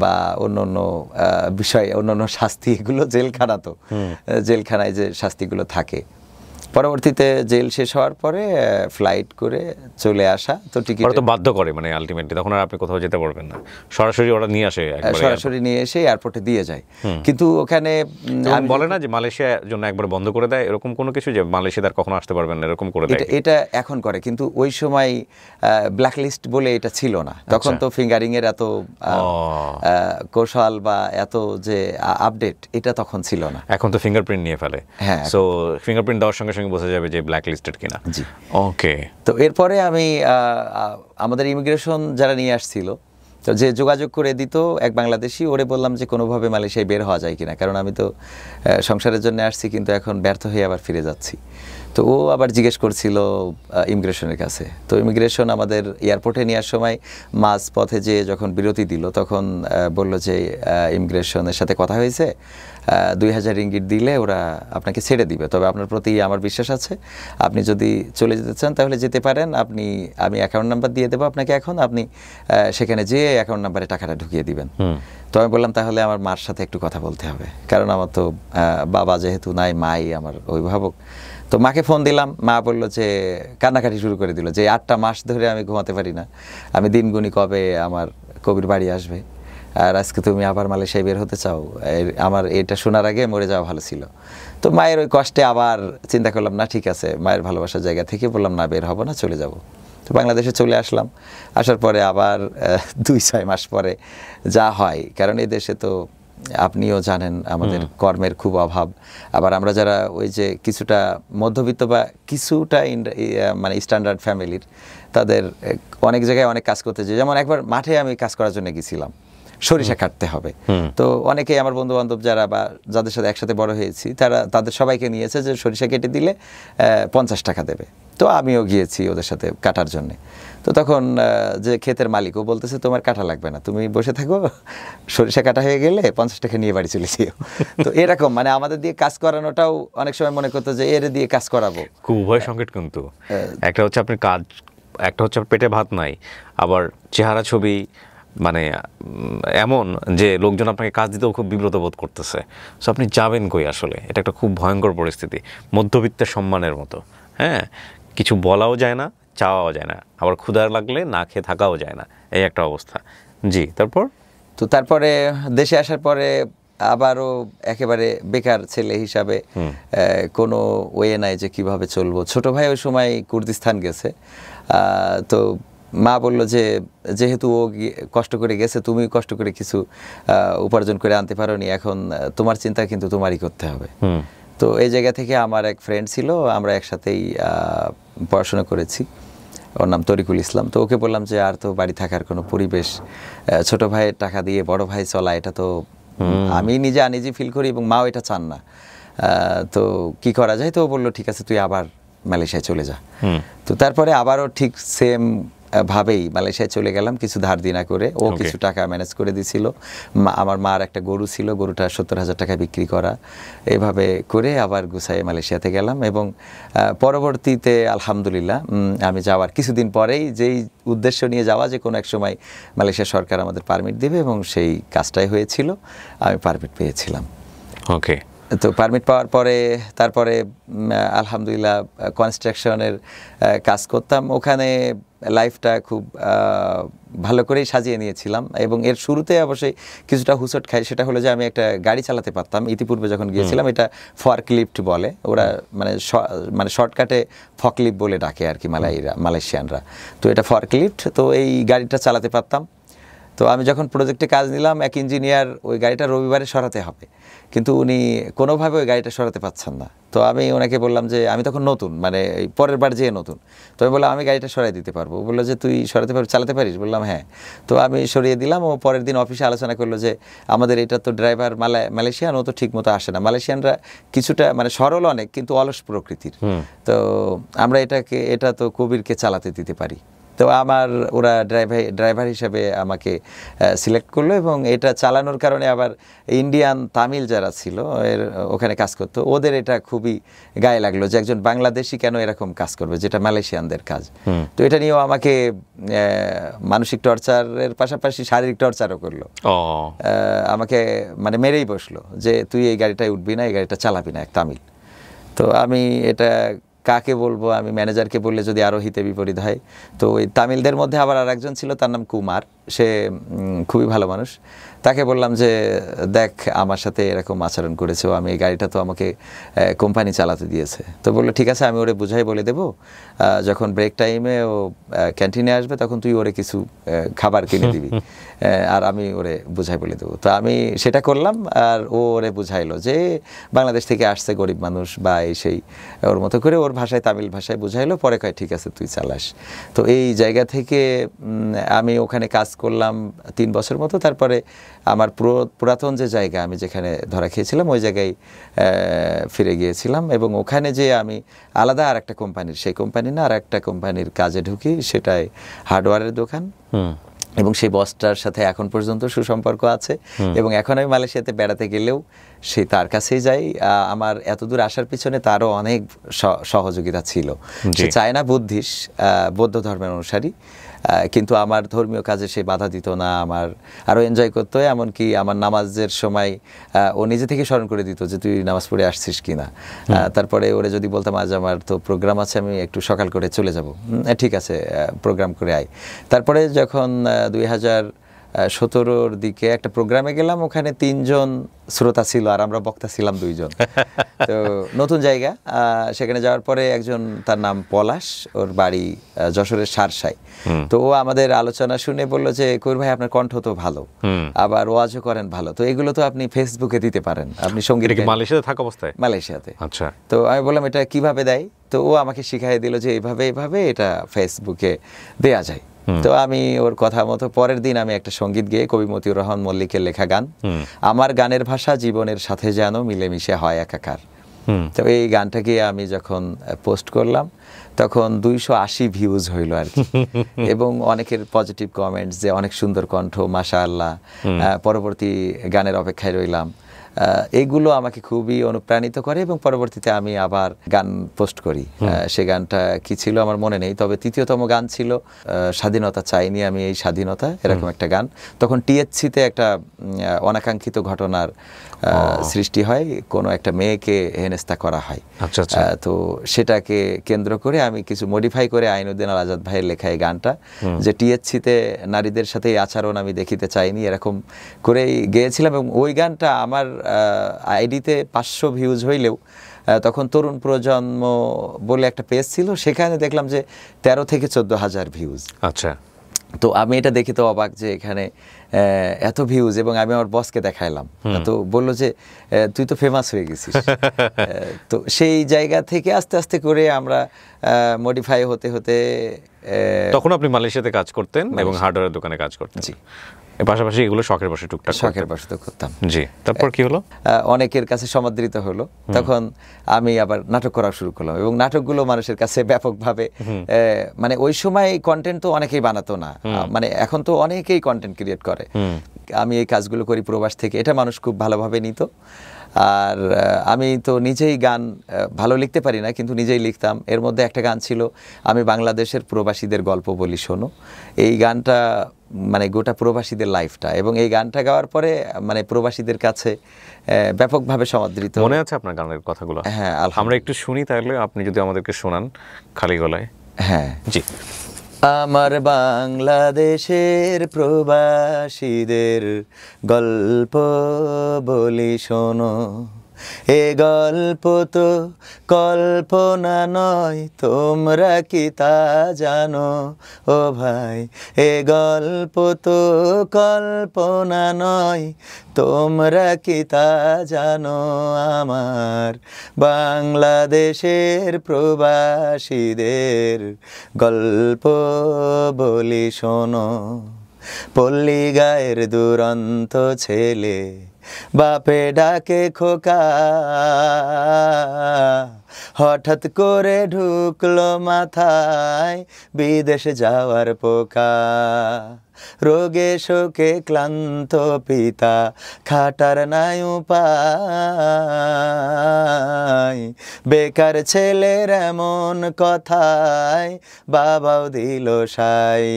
বা অন্য বিষয়, অন্য শাস্তি, এগুলো জেলখানা, তো জেলখানায় যে শাস্তিগুলো থাকে। পরবর্তীতে জেল শেষ হওয়ার পরে ফ্লাইট করে চলে আসা। তো টিকিট তো বাধ্য করে, মানে আলটিমেটলি তখন আর আপনি কোথাও যেতে পারবেন না, সরাসরি ওরা নিয়ে আসে, সরাসরি নিয়ে এসে এয়ারপোর্টে দিয়ে যায়। কিন্তু ওখানে বলে না যে মালয়েশিয়ার জন্য একবার বন্ধ করে দেয়, এরকম কোনো কিছু, যে মালয়েশিয়া আর কখনো আসতে পারবেন না, এরকম করে দেয়? এটা এখন করে, কিন্তু ওই সময় ব্ল্যাক লিস্ট বলে এটা ছিল না। তখন তো ফিঙ্গারিং এর এত কৌশল বা এত যে আপডেট, এটা তখন ছিল না। এখন তো ফিঙ্গারপ্রিন্ট নিয়ে ফেলে। হ্যাঁ, সো ফিঙ্গারপ্রিন্ট দেওয়ার সঙ্গে বোঝা যাবে যে ব্ল্যাক লিস্টেড কিনা। জি, ওকে। তো এরপরে আমি আমাদের ইমিগ্রেশন যারা নিয়ে আসছিল, তো যে যোগাযোগ করে দিত এক বাংলাদেশি, ওরে বললাম যে কোনোভাবে মালয়েশিয়ায় বের হওয়া যায় কিনা, কারণ আমি তো সংসারের জন্য আসছি, কিন্তু এখন ব্যর্থ হয়ে আবার ফিরে যাচ্ছি। তো ও আবার জিজ্ঞেস করছিল ইমিগ্রেশনের কাছে। তো ইমিগ্রেশন আমাদের এয়ারপোর্টে নেওয়ার সময় মাঝ পথে যে যখন বিরতি দিল তখন বলল যে ইমিগ্রেশনের সাথে কথা হয়েছে, 2000 রিঙ্গিট দিলে ওরা আপনাকে ছেড়ে দিবে, তবে আপনার প্রতি আমার বিশ্বাস আছে, আপনি যদি চলে যেতে চান তাহলে যেতে পারেন, আমি অ্যাকাউন্ট নাম্বার দিয়ে দেবো আপনাকে, এখন আপনি সেখানে যেয়ে অ্যাকাউন্ট নাম্বারে টাকাটা ঢুকিয়ে দিবেন। তো আমি বললাম তাহলে আমার মার সাথে একটু কথা বলতে হবে, কারণ আমার তো বাবা যেহেতু নাই, মাই আমার অভিভাবক। তো মাকে ফোন দিলাম, মা বললো যে কান্নাকাটি শুরু করে দিল যে 8টা মাস ধরে আমি ঘুমাতে পারি না, আমি দিনগুনি কবে আমার কবির বাড়ি আসবে, আর আজকে তুমি আবার মালয়েশিয়ায় বের হতে চাও, আমার এটা শোনার আগে মরে যাওয়া ভালো ছিল। তো মায়ের ওই কষ্টে আবার চিন্তা করলাম, না ঠিক আছে, মায়ের ভালোবাসার জায়গা থেকে বললাম না, বের হব না, চলে যাব। তো বাংলাদেশে চলে আসলাম, আসার পরে আবার 2-6 মাস পরে যা হয়, কারণ এই দেশে তো আপনিও জানেন আমাদের কর্মের খুব অভাব, আবার আমরা যারা ওই যে কিছুটা মধ্যবিত্ত বা কিছুটা মানে স্ট্যান্ডার্ড ফ্যামিলির, তাদের অনেক জায়গায় অনেক কাজ করতে যায়। যেমন একবার মাঠে আমি কাজ করার জন্য গেছিলাম, সরিষা কাটতে হবে। তো অনেকেই আমার বন্ধু বান্ধব যারা বা যাদের সাথে একসাথে বড় হয়েছি তাদের সবাইকে নিয়েছে যে সরিষা কেটে দিলে 50 টাকা দেবে। তো আমিও গিয়েছি ওদের সাথে কাটার জন্যে। তো তখন যে ক্ষেতের মালিক ও বলতেছে তোমার কাটা লাগবে না, তুমি বসে থাকো, সরিষা কাটা হয়ে গেলে 50 টাকা নিয়ে বাড়ি চলে যেও। তো এরকম মানে আমাদের দিয়ে কাজ করানোটাও অনেক সময় মনে করতো যে এর দিয়ে কাজ করাবো। খুব উভয় সংকট, কিন্তু একটা হচ্ছে আপনি কাজ, একটা হচ্ছে পেটে ভাত নাই, আবার চেহারা ছবি মানে এমন যে লোকজন আপনাকে কাজ দিতেও খুব বিব্রত বোধ করতেছে। সো আপনি যাবেন কই আসলে? এটা একটা খুব ভয়ঙ্কর পরিস্থিতি, মধ্যবিত্তের সম্মানের মতো। হ্যাঁ, কিছু বলাও যায় না, চাওয়াও যায় না, আবার ক্ষুধার লাগলে না খেয়ে থাকাও যায় না, এই একটা অবস্থা। জি, তারপরে দেশে আসার পরে আবারও একেবারে বেকার ছেলে হিসাবে কোনো ওয়ে নাই যে কিভাবে চলবো। ছোট ভাই ওই সময় কুর্দিস্তান গেছে, তো মা বললো যে যেহেতু ও কষ্ট করে গেছে, তুমি কষ্ট করে কিছু উপার্জন করে আনতে পারোনি, এখন তোমার চিন্তা কিন্তু তোমারই করতে হবে। তো এই জায়গা থেকে আমার এক ফ্রেন্ড ছিল, আমরা একসাথেই পড়াশোনা করেছি, ওর নাম তরিকুল ইসলাম। তো ওকে বললাম যে আর তো বাড়ি থাকার কোনো পরিবেশ, ছোট ভাইয়ের টাকা দিয়ে বড় ভাই চলা, এটা তো আমি নিজে আনইজি ফিল করি এবং মাও এটা চান না, তো কি করা যায়? তো ও বললো ঠিক আছে তুই আবার মালয়েশিয়ায় চলে যা। তো তারপরে আবারও ঠিক সেম ভাবেই মালয়েশিয়ায় চলে গেলাম, কিছু ধার দিনা করে। ও কিছু টাকা ম্যানেজ করে দিছিল, আমার মার একটা গরু ছিল, গরুটা 70,000 টাকা বিক্রি করা, এভাবে করে আবার গুছাইয়ে মালয়েশিয়াতে গেলাম। এবং পরবর্তীতে আলহামদুলিল্লাহ আমি যাওয়ার কিছুদিন পরেই যেই উদ্দেশ্য নিয়ে যাওয়া যে কোনো এক সময় মালয়েশিয়া সরকার আমাদের পারমিট দেবে, এবং সেই কাজটাই হয়েছিল, আমি পারমিট পেয়েছিলাম। ওকে। তো পারমিট পাওয়ার পরে তারপরে আলহামদুলিল্লাহ কনস্ট্রাকশনের কাজ করতাম, ওখানে লাইফটা খুব ভালো করেই সাজিয়ে নিয়েছিলাম। এবং এর শুরুতে অবশ্যই কিছুটা হুসট খাই, সেটা হলো যে আমি একটা গাড়ি চালাতে পারতাম ইতিপূর্বে যখন গিয়েছিলাম, এটা ফর্কলিফট বলে ওরা, মানে শর্টকাটে ফকলিফট বলে ডাকে আর কি মালয়েশিয়ানরা। তো এটা ফর্কলিফট, তো এই গাড়িটা চালাতে পারতাম। তো আমি যখন প্রজেক্টে কাজ নিলাম, এক ইঞ্জিনিয়ার ওই গাড়িটা রবিবারে সরাতে হবে, কিন্তু উনি কোনোভাবে ওই গাড়িটা সরাতে পারছেন না। তো আমি ওনাকে বললাম যে আমি তখন নতুন, মানে এই পরের বার যেয়ে নতুন, তো আমি বললাম আমি গাড়িটা সরাই দিতে পারবো। ও বললো যে তুই সরাতে পারবি, চালাতে পারিস? বললাম হ্যাঁ। তো আমি সরিয়ে দিলাম। ও পরের দিন অফিসে আলোচনা করলো যে আমাদের এটা তো ড্রাইভার মালয়েশিয়ান, ও তো ঠিক মতো আসে না, মালয়েশিয়ানরা কিছুটা মানে সরল অনেক কিন্তু অলস প্রকৃতির, তো আমরা এটা তো কবিরকে চালাতে দিতে পারি। তো আমার ওরা ড্রাইভার হিসেবে আমাকে সিলেক্ট করলো, এবং এটা চালানোর কারণে আবার ইন্ডিয়ান তামিল যারা ছিল ওখানে কাজ করতো, ওদের এটা খুবই গায়ে লাগলো যে একজন বাংলাদেশি কেন এরকম কাজ করবে, যেটা মালয়েশিয়ানদের কাজ। তো এটা নিয়েও আমাকে মানসিক টর্চারের পাশাপাশি শারীরিক টর্চারও করলো, আমাকে মানে মেরেই বসলো যে তুই এই গাড়িটায় উঠবি না, এই গাড়িটা চালাবি না, এক তামিল। তো আমি এটা কাকে বলবো, আমি ম্যানেজারকে বললে যদি আরও হিতে বিপরীত হয়। তো ওই তামিলদের মধ্যে আবার আর একজন ছিল, তার নাম কুমার, সে খুবই ভালো মানুষ। তাকে বললাম যে দেখ আমার সাথে এরকম আচরণ করেছে, আমি এই গাড়িটা তো আমাকে কোম্পানি চালাতে দিয়েছে। তো বললো ঠিক আছে আমি ওরে বুঝাই বলে দেবো, যখন ব্রেক টাইমে ও ক্যান্টিনে আসবে তখন তুই ওরে কিছু খাবার কিনে দিবি, আর আমি ওরে বুঝাই বলে দেবো। তো আমি সেটা করলাম, আর ও ওরে বুঝাইলো যে বাংলাদেশ থেকে আসছে গরিব মানুষ বা এই সেই, ওর মতো করে ওর ভাষায় তামিল ভাষায় বুঝাইলো। পরে কয় ঠিক আছে তুই চালাস। তো এই জায়গা থেকে আমি ওখানে কাজ করলাম 3 বছর মতো। তারপরে আমার পুরাতন যে জায়গা আমি যেখানে ধরা খেয়েছিলাম ওই জায়গায় ফিরে গিয়েছিলাম, এবং ওখানে যে আমি আলাদা আর একটা কোম্পানির, সেই কোম্পানি না আর একটা কোম্পানির কাজে ঢুকি, সেটাই হার্ডওয়্যারের দোকান। এবং সেই বসটার সাথে এখন পর্যন্ত সুসম্পর্ক আছে, এবং এখন আমি মালয়েশিয়াতে বেড়াতে গেলেও সেই তার কাছেই যাই। আমার এতদূর আসার পিছনে তারও অনেক সহযোগিতা ছিল। সে চায়না বুদ্ধিস্ট, বৌদ্ধ ধর্মের অনুসারী, কিন্তু আমার ধর্মীয় কাজে সে বাধা দিত না, আমার আরও এনজয় করতো। এমনকি আমার নামাজের সময় ও নিজে থেকে স্মরণ করে দিত যে তুই নামাজ পড়ে আসছিস কিনা। তারপরে ওরে যদি বলতাম আজ আমার তো প্রোগ্রাম আছে, আমি একটু সকাল করে চলে যাব, ঠিক আছে প্রোগ্রাম করে আয়। তারপরে যখন 2017-র দিকে একটা প্রোগ্রামে গেলাম, ওখানে 3 জন শ্রোতা ছিল আর আমরা বক্তা ছিলাম 2 জন। তো নতুন জায়গা, সেখানে যাওয়ার পরে একজন, তার নাম পলাশ, ওর বাড়ি যশোরের সারসায়। তো ও আমাদের আলোচনা শুনে বলল যে কবির ভাই আপনার কণ্ঠ তো ভালো, আবার ওয়াজও করেন ভালো, তো এগুলো তো আপনি ফেসবুকে দিতে পারেন, আপনি সঙ্গীত। মালয়েশিয়াতে থাকা অবস্থায়? মালয়েশিয়াতে। আচ্ছা। তো আমি বললাম এটা কিভাবে দেয়? তো ও আমাকে শিখাই দিল যে এইভাবে এইভাবে এটা ফেসবুকে দেয়া যায়। তো আমি ওর কথা মতো পরের দিন আমি একটা সঙ্গীত গেয়ে কবি মতিউর রহমান মল্লিকের লেখা গান, আমার গানের ভাষা জীবনের সাথে যেন মিলেমিশে হয় একাকার। তো এই গানটাকে আমি যখন পোস্ট করলাম তখন 280 ভিউজ হইল আর কি, এবং অনেকের পজিটিভ কমেন্টস যে অনেক সুন্দর কণ্ঠ, মাশাআল্লাহ, পরবর্তী গানের অপেক্ষায় রইলাম। এইগুলো আমাকে খুবই অনুপ্রাণিত করে, এবং পরবর্তীতে আমি আবার গান পোস্ট করি। সে গানটা কি ছিল আমার মনে নেই, তবে 3য়তম গান ছিল স্বাধীনতা চাইনি আমি এই স্বাধীনতা, এরকম একটা গান। তখন টিএসসিতে একটা অনাকাঙ্ক্ষিত ঘটনার সৃষ্টি হয়, কোনো একটা মেয়েকে হেনস্থা করা হয়। তো সেটাকে কেন্দ্র করে আমি কিছু মডিফাই করে আইনুদ্দিন আল আজাদ ভাইয়ের লেখা এই গানটা, যে টিএসসিতে নারীদের সাথে এই আচরণ আমি দেখিতে চাইনি, এরকম করেই গেয়েছিলাম। এবং ওই গানটা আমার আইডিতে 500 ভিউজ হইলেও তখন তরুণ প্রজন্ম বলে একটা পেজ ছিল, সেখানে দেখলাম যে 13 থেকে 14 হাজার ভিউজ। আচ্ছা। তো আমি এটা দেখে তো অবাক যে এখানে এত ভিউজ, এবং আমি আমার বসকে দেখাইলাম, তো বললো যে তুই তো ফেমাস হয়ে গেছিস। তো সেই জায়গা থেকে আস্তে আস্তে করে আমরা মডিফাই হতে হতে। তখন আপনি মালয়েশিয়াতে কাজ করতেন এবং হার্ডওয়্যারের দোকানে কাজ করতেন? জি। পাশাপাশি এগুলো শখের বশে টুকটাক শখের বশে তো করতাম। জি। তারপর কি হলো? অনেকের কাছে সমাদৃত হলো, তখন আমি আবার নাটক করা শুরু করলাম, এবং নাটকগুলো মানুষের কাছে ব্যাপকভাবে, মানে ওই সময় কন্টেন্ট তো অনেকেই বানাতো না, মানে এখন তো অনেকেই কন্টেন্ট ক্রিয়েট করে। আমি এই কাজগুলো করি প্রবাস থেকে, এটা মানুষ খুব ভালোভাবে নিত। আর আমি তো নিজেই গান ভালো লিখতে পারি না, কিন্তু নিজেই লিখতাম। এর মধ্যে একটা গান ছিল আমি বাংলাদেশের প্রবাসীদের গল্প বলি শোনো। এই গানটা মানে গোটা প্রবাসীদের লাইফটা, এবং এই গানটা গাওয়ার পরে মানে প্রবাসীদের কাছে ব্যাপকভাবে সমাদৃত। মনে আছে আপনার গানের কথাগুলো? হ্যাঁ, আমরা একটু শুনি তাহলে, আপনি যদি আমাদেরকে শোনান খালি গলায়। হ্যাঁ জি। আমার বাংলাদেশের প্রবাসীদের গল্প বলি শোনো, এ গল্প তো কল্পনা নয়, তোমরা কি তা জানো ও ভাই? এ গল্প তো কল্পনা নয়, তোমরা কি তা জানো? আমার বাংলাদেশের প্রবাসীদের গল্প বলি শোনো। পল্লী গায়ের দুরন্ত ছেলে বাপে ডাকে খোকা, হঠাৎ করে ঢুকলো মাথায় বিদেশ যাওয়ার পোকা। রোগে শোকে ক্লান্ত পিতা, খাটার নাই উপায়, বেকার ছেলের এমন কথায় বাবাও দিল সাই।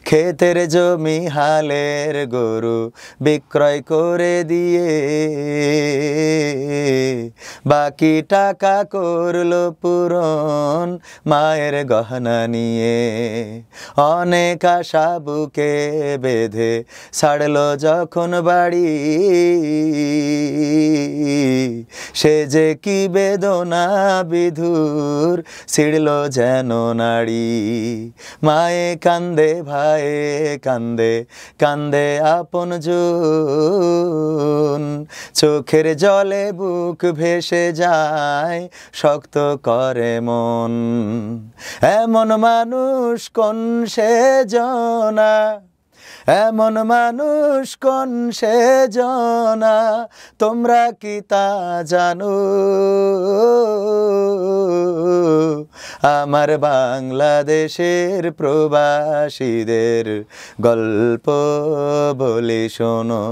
ক্ষেতের জমি হালের গরু বিক্রয় করে দিয়ে বাকি টাকা করলো পূরণ মায়ের গহনা নিয়ে। অনেক আশা বুকে বেঁধে ছাড়লো যখন বাড়ি, সে যে কি বেদনা বিধুর ছিড়ল যেন নাড়ি। মায়ে কান্দে, ভাইয়ে কান্দে, কান্দে আপন জন, চোখের জলে বুক ভেসে যায়, শক্ত করে মন। এমন মানুষ কোন সে জনা, এমন মানুষ কোন সে জনা, তোমরা কি তা জানো? আমার বাংলাদেশের প্রবাসীদের গল্প বলি শোনো,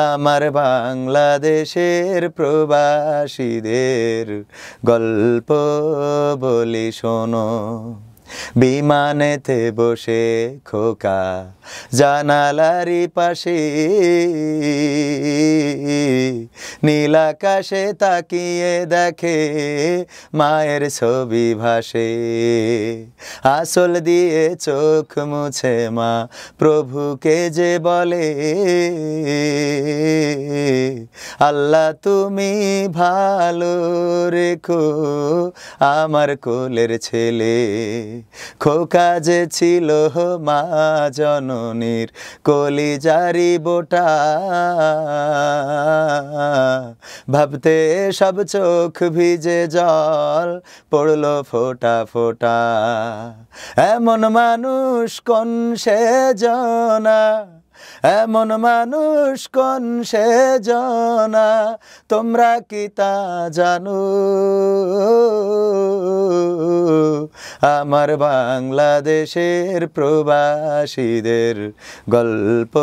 আমার বাংলাদেশের প্রবাসীদের গল্প বলি শোনো। বিমানেতে বসে খোকা জানালারি পাশে, নীল আকাশে তাকিয়ে দেখে মায়ের ছবি ভাসে। আঁচল দিয়ে চোখ মুছে মা প্রভুকে যে বলে, আল্লাহ তুমি ভালো রেখো আমার কোলের ছেলে। খোকা যে ছিল মা জননীর কলিজারি বোটা, ভাবতে সব চোখ ভিজে জল পড়লো ফোঁটা ফোঁটা। এমন মানুষ কোন সে জনা, এমন মানুষ কোন সে জনা, তোমরা কি তা জানো? আমার বাংলাদেশের প্রবাসীদের গল্প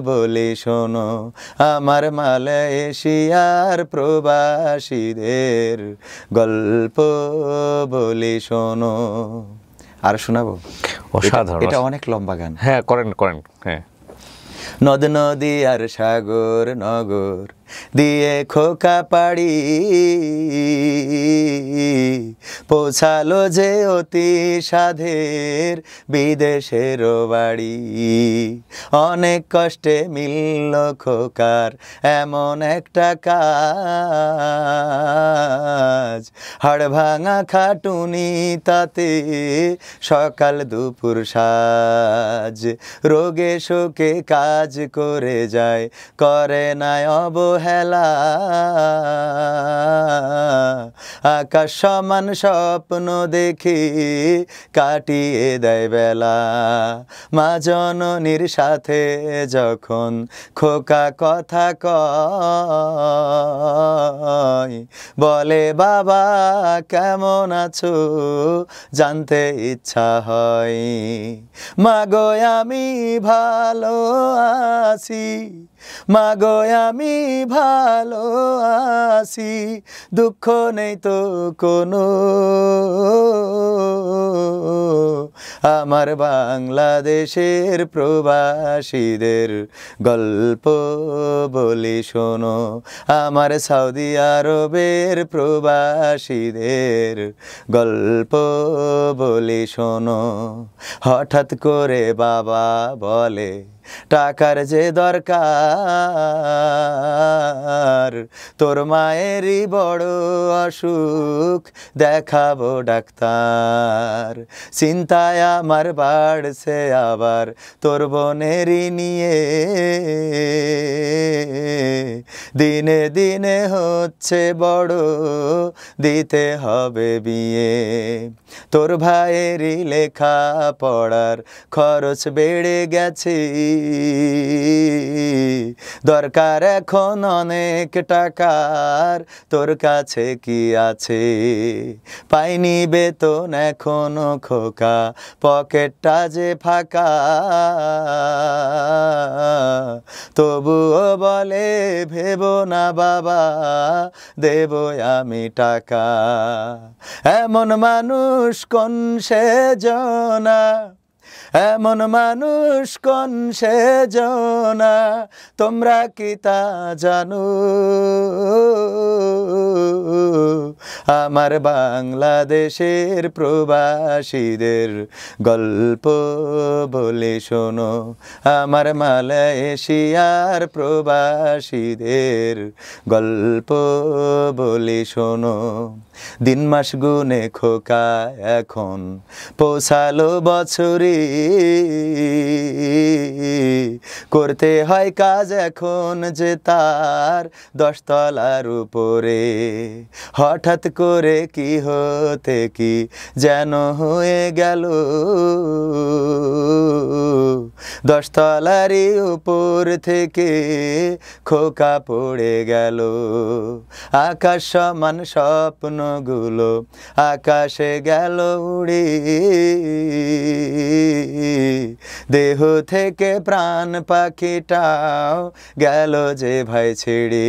বলি শোনো, আমার মালয়েশিয়ার প্রবাসীদের গল্প বলি শোনো। আর শোনাবো? অসাধারণ, এটা অনেক লম্বা গান। হ্যাঁ, করেন করেন। হ্যাঁ। নদ নদী আর সাগর নগর দিয়ে খোকা পাড়ি, পৌঁছালো যে অতি সাধের বিদেশের বাড়ি। অনেক কষ্টে মিলল খোকার এমন একটা কাজ, হাড় ভাঙা খাটুনি তাতে সকাল দুপুর সাজ। রোগে শোকে কাজ করে যায়, করে নাই অবহেলা, আকাশ সমান স্বপ্ন দেখে কাটিয়ে দেয় বেলা। মা জননীর সাথে যখন খোকা কথা কয়, বলে বাবা কেমন আছো জানতে ইচ্ছা হয়। মাগো আমি ভালো আছি, মাগো আমি ভালো আছি, দুঃখ নেই তো কোনো। আমার বাংলাদেশের প্রবাসীদের গল্প বলি শোনো, আমার সৌদি আরবের প্রবাসীদের গল্প বলি শোনো। হঠাৎ করে বাবা বলে টাকার যে দরকার, তোর মায়েরই বড় অসুখ দেখাবো ডাক্তার। চিন্তায় আমার বাড়ছে আবার তোর বোনেরই নিয়ে, দিনে দিনে হচ্ছে বড় দিতে হবে বিয়ে। তোর ভাইয়েরই লেখা পড়ার খরচ বেড়ে গেছে, দরকার এখন অনেক টাকার, তোর কাছে কি আছে? পাইনি বেতন এখনো খোকা, পকেটটা যে ফাঁকা, তবুও বলে ভেবো না বাবা দেব আমি টাকা। এমন মানুষ কোন সে জনা, এমন মানুষ কোন সে জনা, তোমরা কি তা জানো? আমার বাংলাদেশের প্রবাসীদের গল্প বলি শোনো, আমার মালয়েশিয়ার প্রবাসীদের গল্প বলি শোনো। দিন মাস গুনে খোকা এখন পৌঁছালো বছরে, করতে হয় কাজ এখন যে তার 10 তলার উপরে। হঠাৎ করে কি হতে কি যেন হয়ে গেল, 10 তলারই উপর থেকে খোকা পড়ে গেল। আকাশ সমান স্বপ্নগুলো আকাশে গেল উড়ে, দেহ থেকে প্রাণ পাখিটাও গেল যে ভাই ছেড়ে।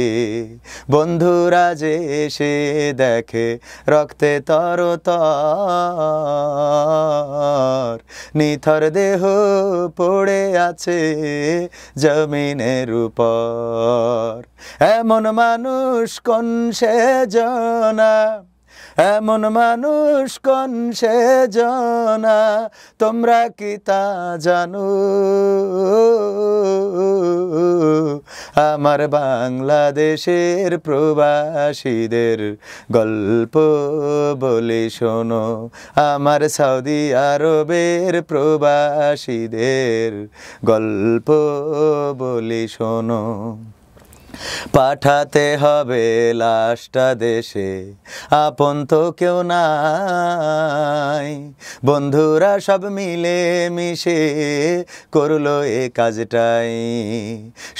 বন্ধুরা যে এসে দেখে রক্তে তরতর, নিথর দেহ পড়ে আছে জমিনের উপর। এমন মানুষ কোন সে জনা, এমন মানুষ কোন সে জনা, তোমরা কি তা জানো? আমার বাংলাদেশের প্রবাসীদের গল্প বলে শোনো, আমার সৌদি আরবের প্রবাসীদের গল্প বলে শোনো। পাঠাতে হবে লাশটা দেশে, আপন তো কেউ নাই, বন্ধুরা সব মিলে মিশে করলো এ কাজটাই।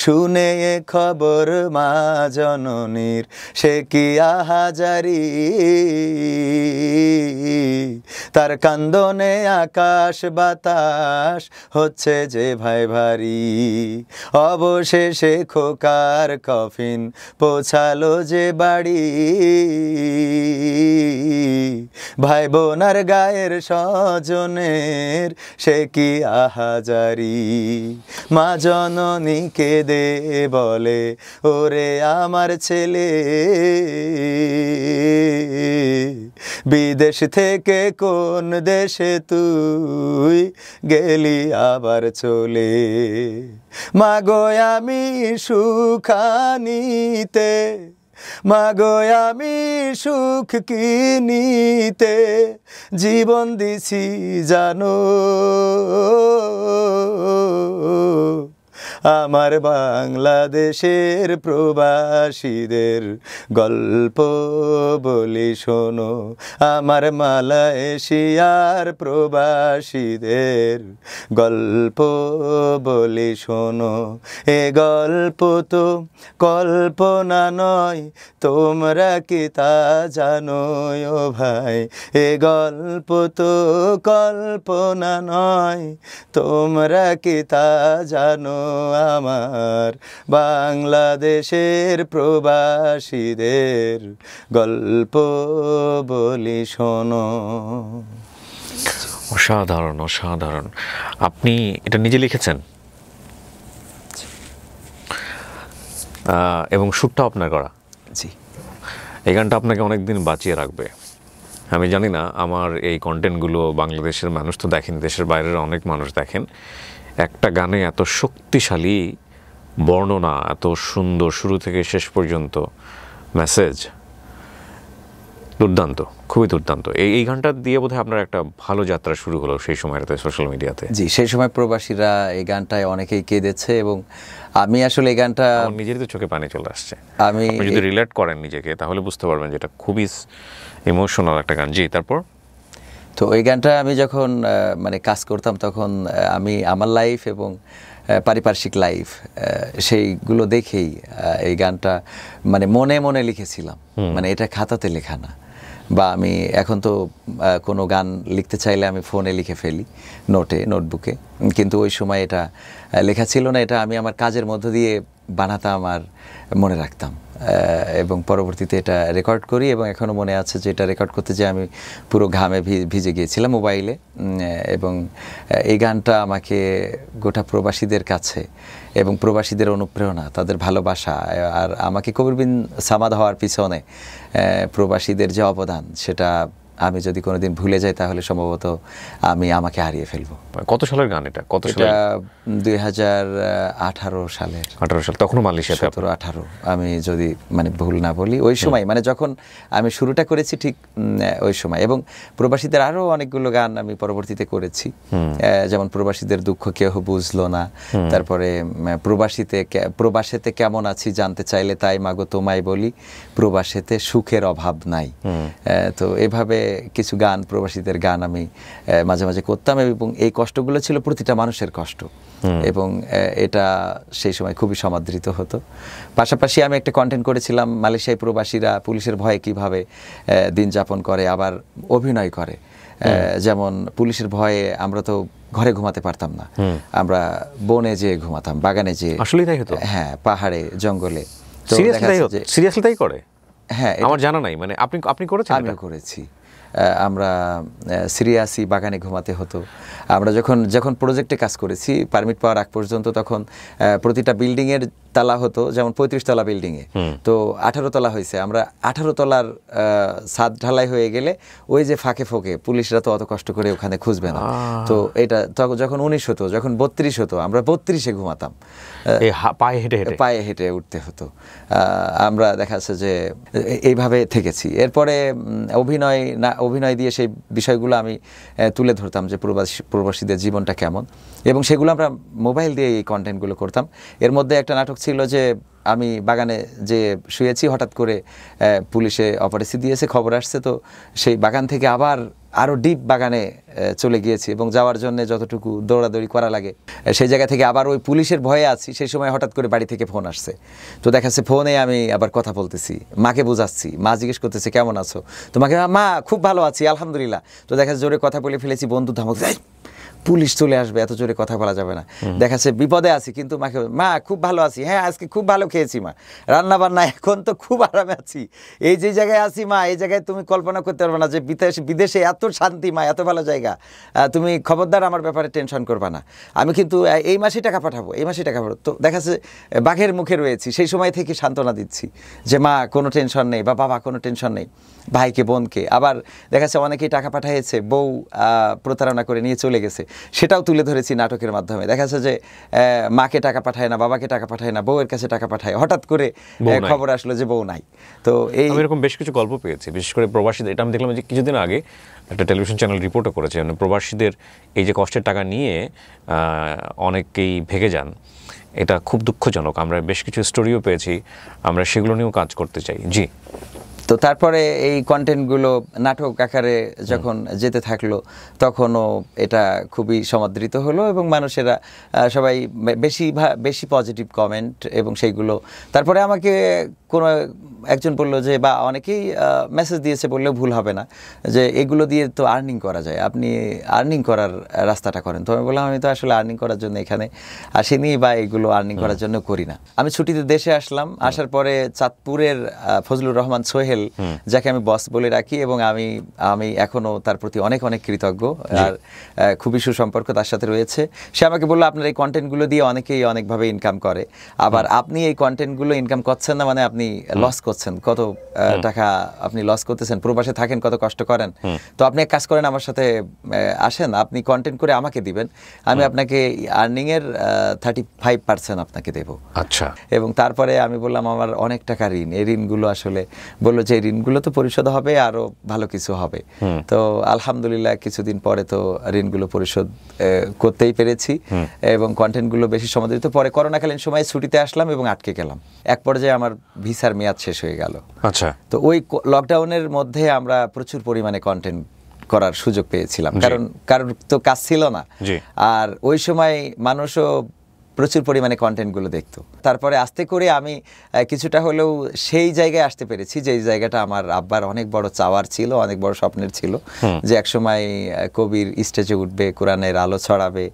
শুনে এ খবর মা জননীর সে কি আহাজারি, তার কান্দনে আকাশ বাতাস হচ্ছে যে ভাই ভারী। অবশেষে খোকার কফিন পৌঁছালো যে বাড়ি, ভাই বোনার গায়ের স্বজনের সে কি আহাজারি। মা জননী কেঁদে বলে, ওরে আমার ছেলে, বিদেশ থেকে কোন দেশে তুই গেলি আবার চলে। মাগো আমি সুখানিতে, মাগো আমি সুখ কিনিতে জীবন দিছি জানো, আমার বাংলাদেশের প্রবাসীদের গল্প বলি শোনো, আমার মালয়েশিয়ার প্রবাসীদের গল্প বলি শোনো। এ গল্প তো কল্পনা নয়, তোমরা কি তা জানো ও ভাই? এ গল্প তো কল্পনা নয়, তোমরা কি তা জানো? আমার বাংলাদেশের প্রবাসীদের গল্প বলি শোনো। অসাধারণ, অসাধারণ। আপনি এটা নিজে লিখেছেন এবং সুরটাও আপনার করা? জি। এই গানটা আপনাকে অনেক দিন বাঁচিয়ে রাখবে। আমি জানি না আমার এই কন্টেন্টগুলো বাংলাদেশের মানুষ তো দেখেন, দেশের বাইরের অনেক মানুষ দেখেন। একটা গানে এত শক্তিশালী বর্ণনা, এত সুন্দর শুরু থেকে শেষ পর্যন্ত মেসেজ, দুর্দান্ত, খুবই দুর্দান্ত। এই গানটা দিয়ে বোধহয় আপনার একটা ভালো যাত্রা শুরু হলো সেই সময়টাতে সোশ্যাল মিডিয়াতে। জি, সেই সময় প্রবাসীরা এই গানটায় অনেকেই কেঁদেছে এবং আমি আসলে এই গানটা নিজেরই তো চোখে পানি চলে আসছে। আমি যদি রিলেট করেন নিজেকে তাহলে বুঝতে পারবেন যে এটা খুবই ইমোশনাল একটা গান। জি, তারপর? তো ওই গানটা আমি যখন মানে কাজ করতাম তখন আমি আমার লাইফ এবং পারিপার্শ্বিক লাইফ সেইগুলো দেখেই এই গানটা মানে মনে মনে লিখেছিলাম। মানে এটা খাতাতে লেখা না, বা আমি এখন তো কোনো গান লিখতে চাইলে আমি ফোনে লিখে ফেলি, নোটবুকে, কিন্তু ওই সময় এটা লেখা ছিল না। এটা আমি আমার কাজের মধ্য দিয়ে বানাতাম আর মনে রাখতাম এবং পরবর্তীতে এটা রেকর্ড করি। এবং এখনও মনে আছে যে এটা রেকর্ড করতে যে আমি পুরো ঘামে ভিজে গিয়েছিলাম মোবাইলে। এবং এই গানটা আমাকে গোটা প্রবাসীদের কাছে এবং প্রবাসীদের অনুপ্রেরণা, তাদের ভালোবাসা, আর আমাকে কবির বিন সামাদ হওয়ার পিছনে প্রবাসীদের যে অবদান সেটা আমি যদি কোনোদিন ভুলে যাই তাহলে সম্ভবত আমি আমাকে হারিয়ে ফেলবো। কত সালের গান এটা? কত সালে? 2018 সালের। 18 সাল, তখনও মালয়েশিয়াতে? 17-18 আমি যদি মানে ভুল না বলি, ওই সময় মানে যখন আমি শুরুটা করেছি ঠিক ওই সময়। এবং প্রবাসীদের আরও অনেকগুলো গান আমি পরবর্তীতে করেছি, যেমন প্রবাসীদের দুঃখ কেহ বুঝলো না, তারপরে প্রবাসেতে কেমন আছি জানতে চাইলে তাই মাগো তোমায় বলি, প্রবাসেতে সুখের অভাব নাই। তো এভাবে কিছু গান, প্রবাসীদের গান আমি মাঝে মাঝে করতাম, এবং এই কষ্টগুলো ছিল প্রতিটা মানুষের কষ্ট, এবং এটা সেই সময় খুবই সমাদৃত হতো। পাশাপাশি আমি একটা কন্টেন্ট করেছিলাম মালয়েশিয়ায় প্রবাসীরা পুলিশের ভয়ে কিভাবে দিন যাপন করে, আবার অভিনয় করে। যেমন পুলিশের ভয়ে আমরা তো ঘরে ঘুমাতে পারতাম না, আমরা বনে যেয়ে ঘুমাতাম, বাগানে যেয়ে। আসলেই তাই হতো? হ্যাঁ, পাহাড়ে, জঙ্গলে। সিরিয়াসলি তাই করে? হ্যাঁ, আমার জানা নাই। মানে আপনি করেছেন? আমিও করেছি। আমরা সিরিয়াসই বাগানে ঘুমাতে হতো। আমরা যখন প্রজেক্টে কাজ করেছি পারমিট পাওয়ার আগ পর্যন্ত, তখন প্রতিটা বিল্ডিংয়ের তালা হতো, যেমন 35 তলা বিল্ডিংয়ে তো 18 তলা হয়েছে। আমরা 18 তলার ছাদ ঢালাই হয়ে গেলে ওই যে ফাঁকে ফোঁকে পুলিশরা তো অত কষ্ট করে ওখানে খুঁজবে না, তো এটা যখন 19 হতো, যখন 32 হতো, আমরা 32-এ ঘুমাতাম, পায়ে হেঁটে উঠতে হতো। আমরা দেখা যাচ্ছে যে এইভাবে থেকেছি। এরপরে অভিনয় দিয়ে সেই বিষয়গুলো আমি তুলে ধরতাম, যে প্রবাসীদের জীবনটা কেমন, এবং সেগুলো আমরা মোবাইল দিয়ে এই কন্টেন্টগুলো করতাম। এর মধ্যে একটা নাটক ছিল যে আমি বাগানে যে শুয়েছি, হঠাৎ করে পুলিশে অপরাসি দিয়েছে, খবর আসছে, তো সেই বাগান থেকে আবার আরও ডিপ বাগানে চলে গিয়েছি, এবং যাওয়ার জন্য যতটুকু দৌড়াদৌড়ি করা লাগে সেই জায়গা থেকে আবার ওই পুলিশের ভয়ে আছি। সেই সময় হঠাৎ করে বাড়ি থেকে ফোন আসছে, তো দেখা যাচ্ছে ফোনে আমি আবার কথা বলতেছি, মাকে বোঝাচ্ছি, মা জিজ্ঞেস করতেছে কেমন আছো, তোমাকে মা খুব ভালো আছি আলহামদুলিল্লাহ। তো দেখা যাচ্ছে জোরে কথা বলে ফেলেছি, বন্ধু ধমক দেয় পুলিশ চলে আসবে, এত জোরে কথা বলা যাবে না। দেখাচ্ছে বিপদে আছি, কিন্তু মাকে মা খুব ভালো আছি, হ্যাঁ আজকে খুব ভালো খেয়েছি মা, রান্না বান্না এখন তো খুব আরামে আছি, এই যে জায়গায় আছি মা, এই জায়গায় তুমি কল্পনা করতে পারবে না যে বিদেশে এত শান্তি মা, এত ভালো জায়গা, তুমি খবরদার আমার ব্যাপারে টেনশন করবা না, আমি কিন্তু এই মাসে টাকা পাঠাবো, এই মাসে টাকা পাঠাবো। তো দেখাচ্ছে বাঘের মুখে রয়েছি, সেই সময় থেকে সান্ত্বনা দিচ্ছি যে মা কোনো টেনশন নেই, বা বাবা কোনো টেনশন নেই, ভাইকে বোনকে। আবার দেখাচ্ছে অনেকেই টাকা পাঠিয়েছে, বউ প্রতারণা করে নিয়ে চলে গেছে, সেটাও তুলে ধরেছি নাটকের মাধ্যমে। দেখা যাচ্ছে যে মাকে টাকা পাঠায় না, বাবাকে টাকা পাঠায় না, বউয়ের কাছে টাকা পাঠায়, হঠাৎ করে খবর আসলো যে বউ নাই। তো এরকম বেশ কিছু গল্প পেয়েছি, বিশেষ করে প্রবাসীদের। এটা আমি দেখলাম যে কিছুদিন আগে একটা টেলিভিশন চ্যানেল রিপোর্টও করেছে, মানে প্রবাসীদের এই যে কষ্টের টাকা নিয়ে অনেকেই ভেগে যান, এটা খুব দুঃখজনক। আমরা বেশ কিছু স্টোরিও পেয়েছি, আমরা সেগুলো নিয়েও কাজ করতে চাই। জি। তো তারপরে এই কন্টেন্টগুলো নাটক আকারে যখন যেতে থাকলো, তখনও এটা খুবই সমাদৃত হলো, এবং মানুষেরা সবাই বেশি পজিটিভ কমেন্ট, এবং সেইগুলো তারপরে আমাকে কোনো একজন বললো যে, বা অনেকেই মেসেজ দিয়েছে বললেও ভুল হবে না, যে এগুলো দিয়ে তো আর্নিং করা যায়, আপনি আর্নিং করার রাস্তাটা করেন। তো আমি বললাম আমি তো আসলে আর্নিং করার জন্য এখানে আসিনি, বা এগুলো আর্নিং করার জন্য করি না। আমি ছুটিতে দেশে আসলাম, আসার পরে চাঁদপুরের ফজলুর রহমান সোহেল, যাকে আমি বস বলে রাখি, এবং আমি এখনো তার প্রতি অনেক অনেক কৃতজ্ঞ, আর খুবই সুসম্পর্ক তার সাথে রয়েছে। সে আমাকে বললো আপনার এই কন্টেন্টগুলো দিয়ে অনেকেই অনেকভাবে ইনকাম করে, আবার আপনি এই কন্টেন্টগুলো ইনকাম করছেন না, মানে আপনি লস করছেন, কত টাকা আপনি লস করতেছেন, প্রবাসে থাকেন, কত কষ্ট করেন, তো আপনি এক কাজ করেন, আমার সাথে আসেন, আপনি কন্টেন্ট করে আমাকে দিবেন, আমি আপনাকে আর্নিংয়ের 35% আপনাকে দেবো। আচ্ছা। এবং তারপরে আমি বললাম আমার অনেক টাকা ঋণ, এই ঋণগুলো আসলে বললো যে ঋণগুলো তো পরিশোধ হবে, আরো ভালো কিছু হবে। তো আলহামদুলিল্লাহ কিছুদিন পরে তো ঋণগুলো পরিশোধ করতেই পেরেছি, এবং কন্টেন্টগুলো বেশি সমাদৃত। পরে করোনাকালীন সময়ে ছুটিতে আসলাম এবং আটকে গেলাম, এক পর্যায়ে আমার ভিসার মেয়াদ শেষ হয়ে গেল। আচ্ছা। তো ওই লকডাউনের মধ্যে আমরা প্রচুর পরিমাণে কন্টেন্ট করার সুযোগ পেয়েছিলাম, কারণ তো কাজ ছিল না, আর ওই সময় মানুষও প্রচুর পরিমাণে কন্টেন্টগুলো দেখতো। তারপরে আস্তে করে আমি কিছুটা হলেও সেই জায়গায় আসতে পেরেছি, যে জায়গাটা আমার আব্বার অনেক বড় চাওয়ার ছিল, অনেক বড় স্বপ্নের ছিল, যে একসময় কবির স্টেজে উঠবে, কোরআনের আলো ছড়াবে,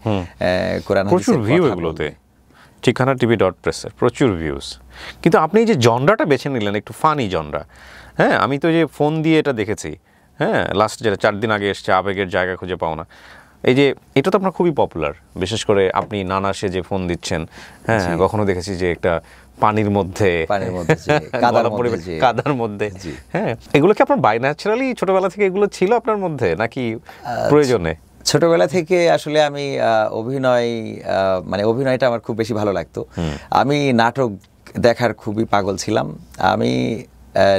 কোরআন প্রচুর ভিউ এগুলোতে, ঠিকানা tv.press প্রচুর ভিউজ। কিন্তু আপনি এই যে জনরাটা বেছে নিলেন, একটু ফানি জনরা, হ্যাঁ, আমি তো যে ফোন দিয়ে এটা দেখেছি, হ্যাঁ, লাস্ট যেটা 4 দিন আগে এসছে, আবেগের জায়গা খুঁজে পাও না, এই যে এটা তো আপনার খুবই পপুলার, বিশেষ করে আপনি নানা সেজে ফোন দিচ্ছেন, হ্যাঁ, কখনো দেখেছি যে একটা পানির মধ্যে কাদার মধ্যে, হ্যাঁ, এগুলো কি আপনার বাই ন্যাচারালি ছোটবেলা থেকে এগুলো ছিল আপনার মধ্যে নাকি প্রয়োজনে? ছোটবেলা থেকে আসলে আমি অভিনয়টা আমার খুব বেশি ভালো লাগতো। আমি নাটক দেখার খুবই পাগল ছিলাম। আমি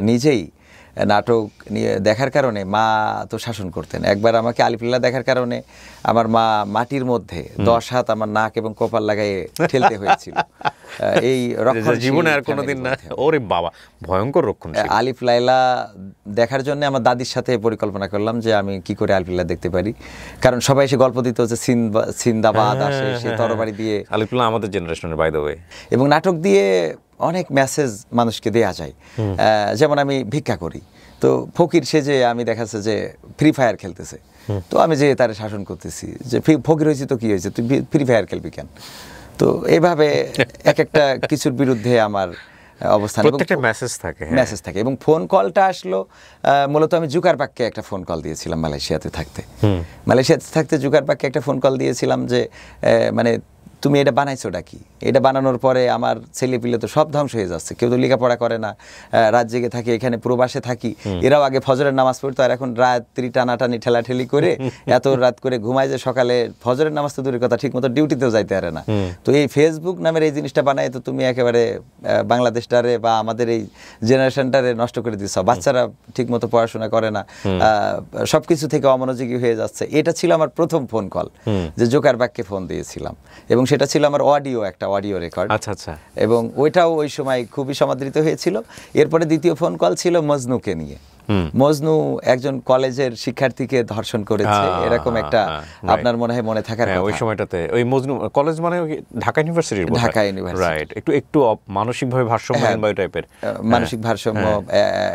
নিজেই নাটক নিয়ে দেখার কারণে মা তো শাসন করতেন। একবার আমাকে আলিফ লায়লা দেখার কারণে আমার মা মাটির মধ্যে 10 হাত আমার নাক এবং কপাল লাগাইয়ে ঠেলতে হয়েছিল। এই জীবনে আর কোনোদিন না। ওরে বাবা, ভয়ঙ্কর রক্ষণ। আলিফ লায়লা দেখার জন্য আমার দাদির সাথে পরিকল্পনা করলাম যে আমি কি করে আলিফ লায়লা দেখতে পারি, কারণ সবাই এসে গল্প দিত যে সিন্দাবাদ আসে সেই তরবারি দিয়ে। আলিফ লায়লা আমাদের জেনারেশনের বাই দ্য ওয়ে। এবং নাটক দিয়ে অনেক মেসেজ মানুষকে দেয়া যায়। যেমন আমি ভিক্ষা করি, তো ফকির সেজে আমি দেখাচ্ছে যে ফ্রি ফায়ার খেলতেছে, তো আমি যে তার শাসন করতেছি যে ফকির হয়েছি তো কি হয়েছে, তুই ফ্রি ফায়ার খেলবি কেন। তো এইভাবে এক একটা কিছুর বিরুদ্ধে আমার অবস্থান, মেসেজ থাকে। এবং ফোন কলটা আসলো মূলত আমি জুকারবার্গকে একটা ফোন কল দিয়েছিলাম মালয়েশিয়াতে থাকতে জুকারবার্গকে একটা ফোন কল দিয়েছিলাম যে মানে তুমি এটা বানাইছোটা কি? এটা বানানোর পরে আমার ছেলে পিলে তো সব ধ্বংস হয়ে যাচ্ছে, কেউ তো লেখাপড়া করে না, রাত জেগে থাকে, এখানে প্রবাসে থাকি। এরাও আগে ফজরের নামাজ পড়তো, আর এখন রাত্রি টানাটানি ঠেলাঠেলি করে এত রাত করে ঘুমায় যে সকালে ফজরের নামাজ তো দূরের কথা, ঠিক মতো ডিউটিতেও যাইতে পারে না। তো এই ফেসবুক নামের এই জিনিসটা বানায় তো তুমি একেবারে বাংলাদেশটারে বা আমাদের এই জেনারেশনটারে নষ্ট করে দিচ্ছ। বাচ্চারা ঠিক মতো পড়াশোনা করে না, সবকিছু থেকে অমনোযোগী হয়ে যাচ্ছে। এটা ছিল আমার প্রথম ফোন কল, যে জুকারবার্গকে ফোন দিয়েছিলাম, এবং সেটা ছিল আমার একটা অডিও রেকর্ড। আচ্ছা। এবং ওইটাও ওই সময় খুবই সমাদৃত হয়েছিল। এরপরে দ্বিতীয় ফোন কল ছিল মজনুকে নিয়ে। মজনু একজন কলেজের শিক্ষার্থীকে ধর্ষণ করেছে, এরকম একটা আপনার মনে হয় মনে থাকার কথা। ওই সময়টাতে ওই মজনু কলেজ মানে ঢাকা ইউনিভার্সিটি, রাইট, একটু মানসিকভাবে ভারসাম্যহীন বা টাইপের মানসিক ভারসাম্য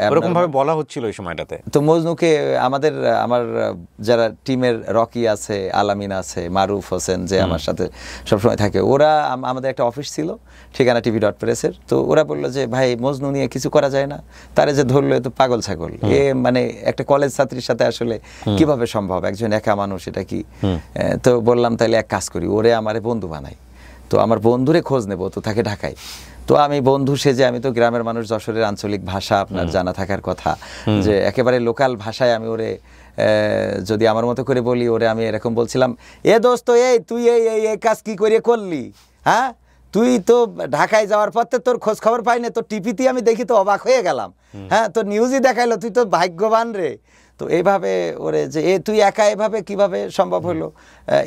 এরকম ভাবে বলা হচ্ছিল ওই সময়টাতে। তো মজনুকে আমার যারা টিমের রকি আছে, আলামিন আছে, মারুফ হোসেন যে আমার সাথে সবসময় থাকে, ওরা আমাদের একটা অফিস ছিল ঠিকানা tv.press-এর। তো ওরা বললো যে ভাই মজনু নিয়ে কিছু করা যায় না, তারে যে ধরলো এ তো পাগল ছাগল, এ মানে একটা কলেজ ছাত্রীর সাথে আসলে কিভাবে সম্ভব, একজন একা মানুষ, এটা কি। তো বললাম তাহলে এক কাজ করি, ওরে আমারে বন্ধু বানাই, তো আমার বন্ধুরে খোঁজ নেব, তো তাকে ঢাকাই। তো আমি বন্ধু সেজে, আমি তো গ্রামের মানুষ, যশোরের আঞ্চলিক ভাষা আপনার জানা থাকার কথা, যে একেবারে লোকাল ভাষায় আমি ওরে যদি আমার মতো করে বলি, ওরে আমি এরকম বলছিলাম, এ দোস্ত এই তুই এই কাজ কি করে করলি, হ্যাঁ তুই তো ঢাকায় যাওয়ার পর তোর খোঁজ খবর পাই না, তোর টিভিতে আমি দেখি তো অবাক হয়ে গেলাম, হ্যাঁ তোর নিউজই দেখাইলো, তুই তো ভাগ্যবান রে। তো এইভাবে ওরে যে তুই একা এভাবে কিভাবে সম্ভব হলো,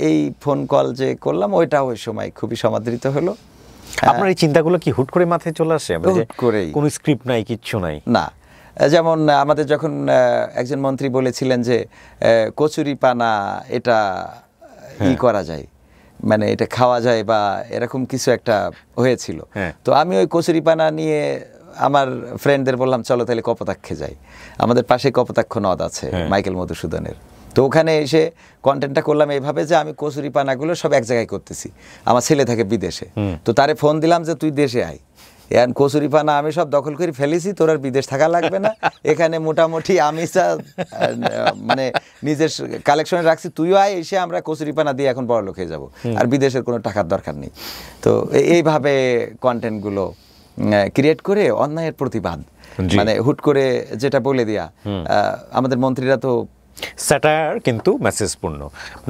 এই ফোন কল যে করলাম ওইটা ওই সময় খুবই সমাদৃত হলো। আপনার এই চিন্তাগুলো কি হুট করে মাথায় চলে আসে? হুট করেই, কোনো স্ক্রিপ্ট নাই, কিচ্ছু নাই না। যেমন আমাদের যখন একজন মন্ত্রী বলেছিলেন যে কচুরি পানা এটা করা যায়, মানে এটা খাওয়া যায় বা এরকম কিছু একটা হয়েছিল, তো আমি ওই কচুরি পানা নিয়ে আমার ফ্রেন্ডদের বললাম চলো তাহলে কপোতাক্ষে যাই। আমাদের পাশে কপোতাক্ষ নদ আছে মাইকেল মধুসূদনের, তো ওখানে এসে কন্টেন্টটা করলাম এইভাবে যে আমি কচুরি পানাগুলো সব এক জায়গায় করতেছি, আমার ছেলে থাকে বিদেশে, তো তারে ফোন দিলাম যে তুই দেশে আয়, এখন কচুরি পানা আমি সব দখল করে ফেলেছি, তোর আর বিদেশ থাকা লাগবে না, এখানে মোটামুটি আমি মানে নিজের কালেকশনে রাখছি, তুইও আয়, এসে আমরা কচুরি পানা দিয়ে এখন বড় লোক হয়ে যাবো, আর বিদেশের কোনো টাকার দরকার নেই। তো এইভাবে কন্টেন্টগুলো ক্রিয়েট করে অন্যায়ের প্রতিবাদ, মানে হুট করে যেটা বলে দেয়া। আমাদের মন্ত্রীরা তো স্যাটায়ার, কিন্তু মেসেজপূর্ণ,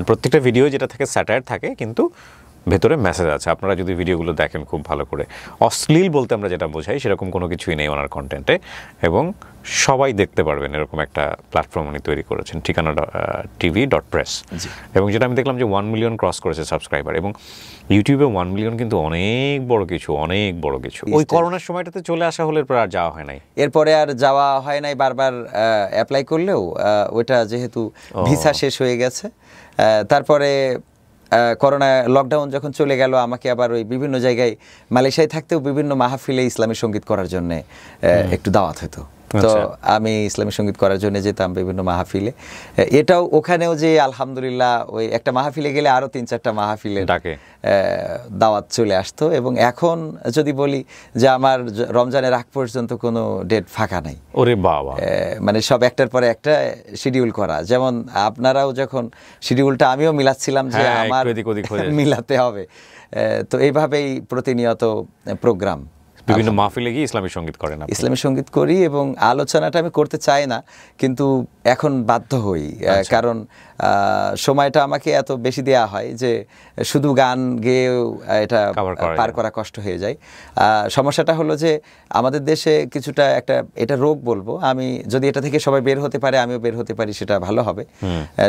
প্রত্যেকটা ভিডিও যেটা থাকে স্যাটায়ার থাকে, কিন্তু ভেতরে মেসেজ আছে। আপনারা যদি ভিডিওগুলো দেখেন খুব ভালো করে, অশ্লীল বলতে আমরা যেটা বোঝাই সেরকম কোনো কিছুই নেই ওনার কন্টেন্টে, এবং সবাই দেখতে পারবেন এরকম একটা প্ল্যাটফর্ম উনি তৈরি করেছেন, ঠিকানা tv.press। এবং যেটা আমি দেখলাম যে 1 মিলিয়ন ক্রস করেছে সাবস্ক্রাইবার, এবং ইউটিউবে 1 মিলিয়ন কিন্তু অনেক বড় কিছু। ওই করোনার সময়টাতে চলে আসা হলে আর যাওয়া হয় নাই, এরপরে আর যাওয়া হয় নাই। বারবার অ্যাপ্লাই করলেও ওইটা যেহেতু ভিসা শেষ হয়ে গেছে, তারপরে করোনা লকডাউন যখন চলে গেল, আমাকে আবার ওই বিভিন্ন জায়গায় মালয়েশিয়ায় থাকতেও বিভিন্ন মাহফিলে ইসলামী সঙ্গীত করার জন্য একটু দাওয়াত হতো, তো আমি ইসলামী সঙ্গীত করার জন্য যেতাম বিভিন্ন মাহফিলে। এটাও ওখানেও যে আলহামদুলিল্লাহ ওই একটা মাহফিলে গেলে আরো 3-4টা মাহফিলের দাওয়াত চলে আসতো। এবং এখন যদি বলি যে আমার রমজানের আগ পর্যন্ত কোনো ডেট ফাঁকা নাই, ওরে বাবা, মানে সব একটার পরে একটা শিডিউল করা। যেমন আপনারাও যখন শিডিউলটা আমিও মিলাচ্ছিলাম যে আমার মিলাতে হবে, তো এইভাবেই প্রতিনিয়ত প্রোগ্রাম। বিভিন্ন মাহফিলে গিয়ে ইসলামী সঙ্গীত করেন আপনি? ইসলামী সঙ্গীত করি এবং আলোচনাটা আমি করতে চাই না, কিন্তু এখন বাধ্য হই, কারণ সময়টা আমাকে এত বেশি দেয়া হয় যে শুধু গান গেয়েও এটা পার করা কষ্ট হয়ে যায়। সমস্যাটা হলো যে আমাদের দেশে কিছুটা একটা এটা রোগ বলবো আমি, যদি এটা থেকে সবাই বের হতে পারে আমিও বের হতে পারি সেটা ভালো হবে।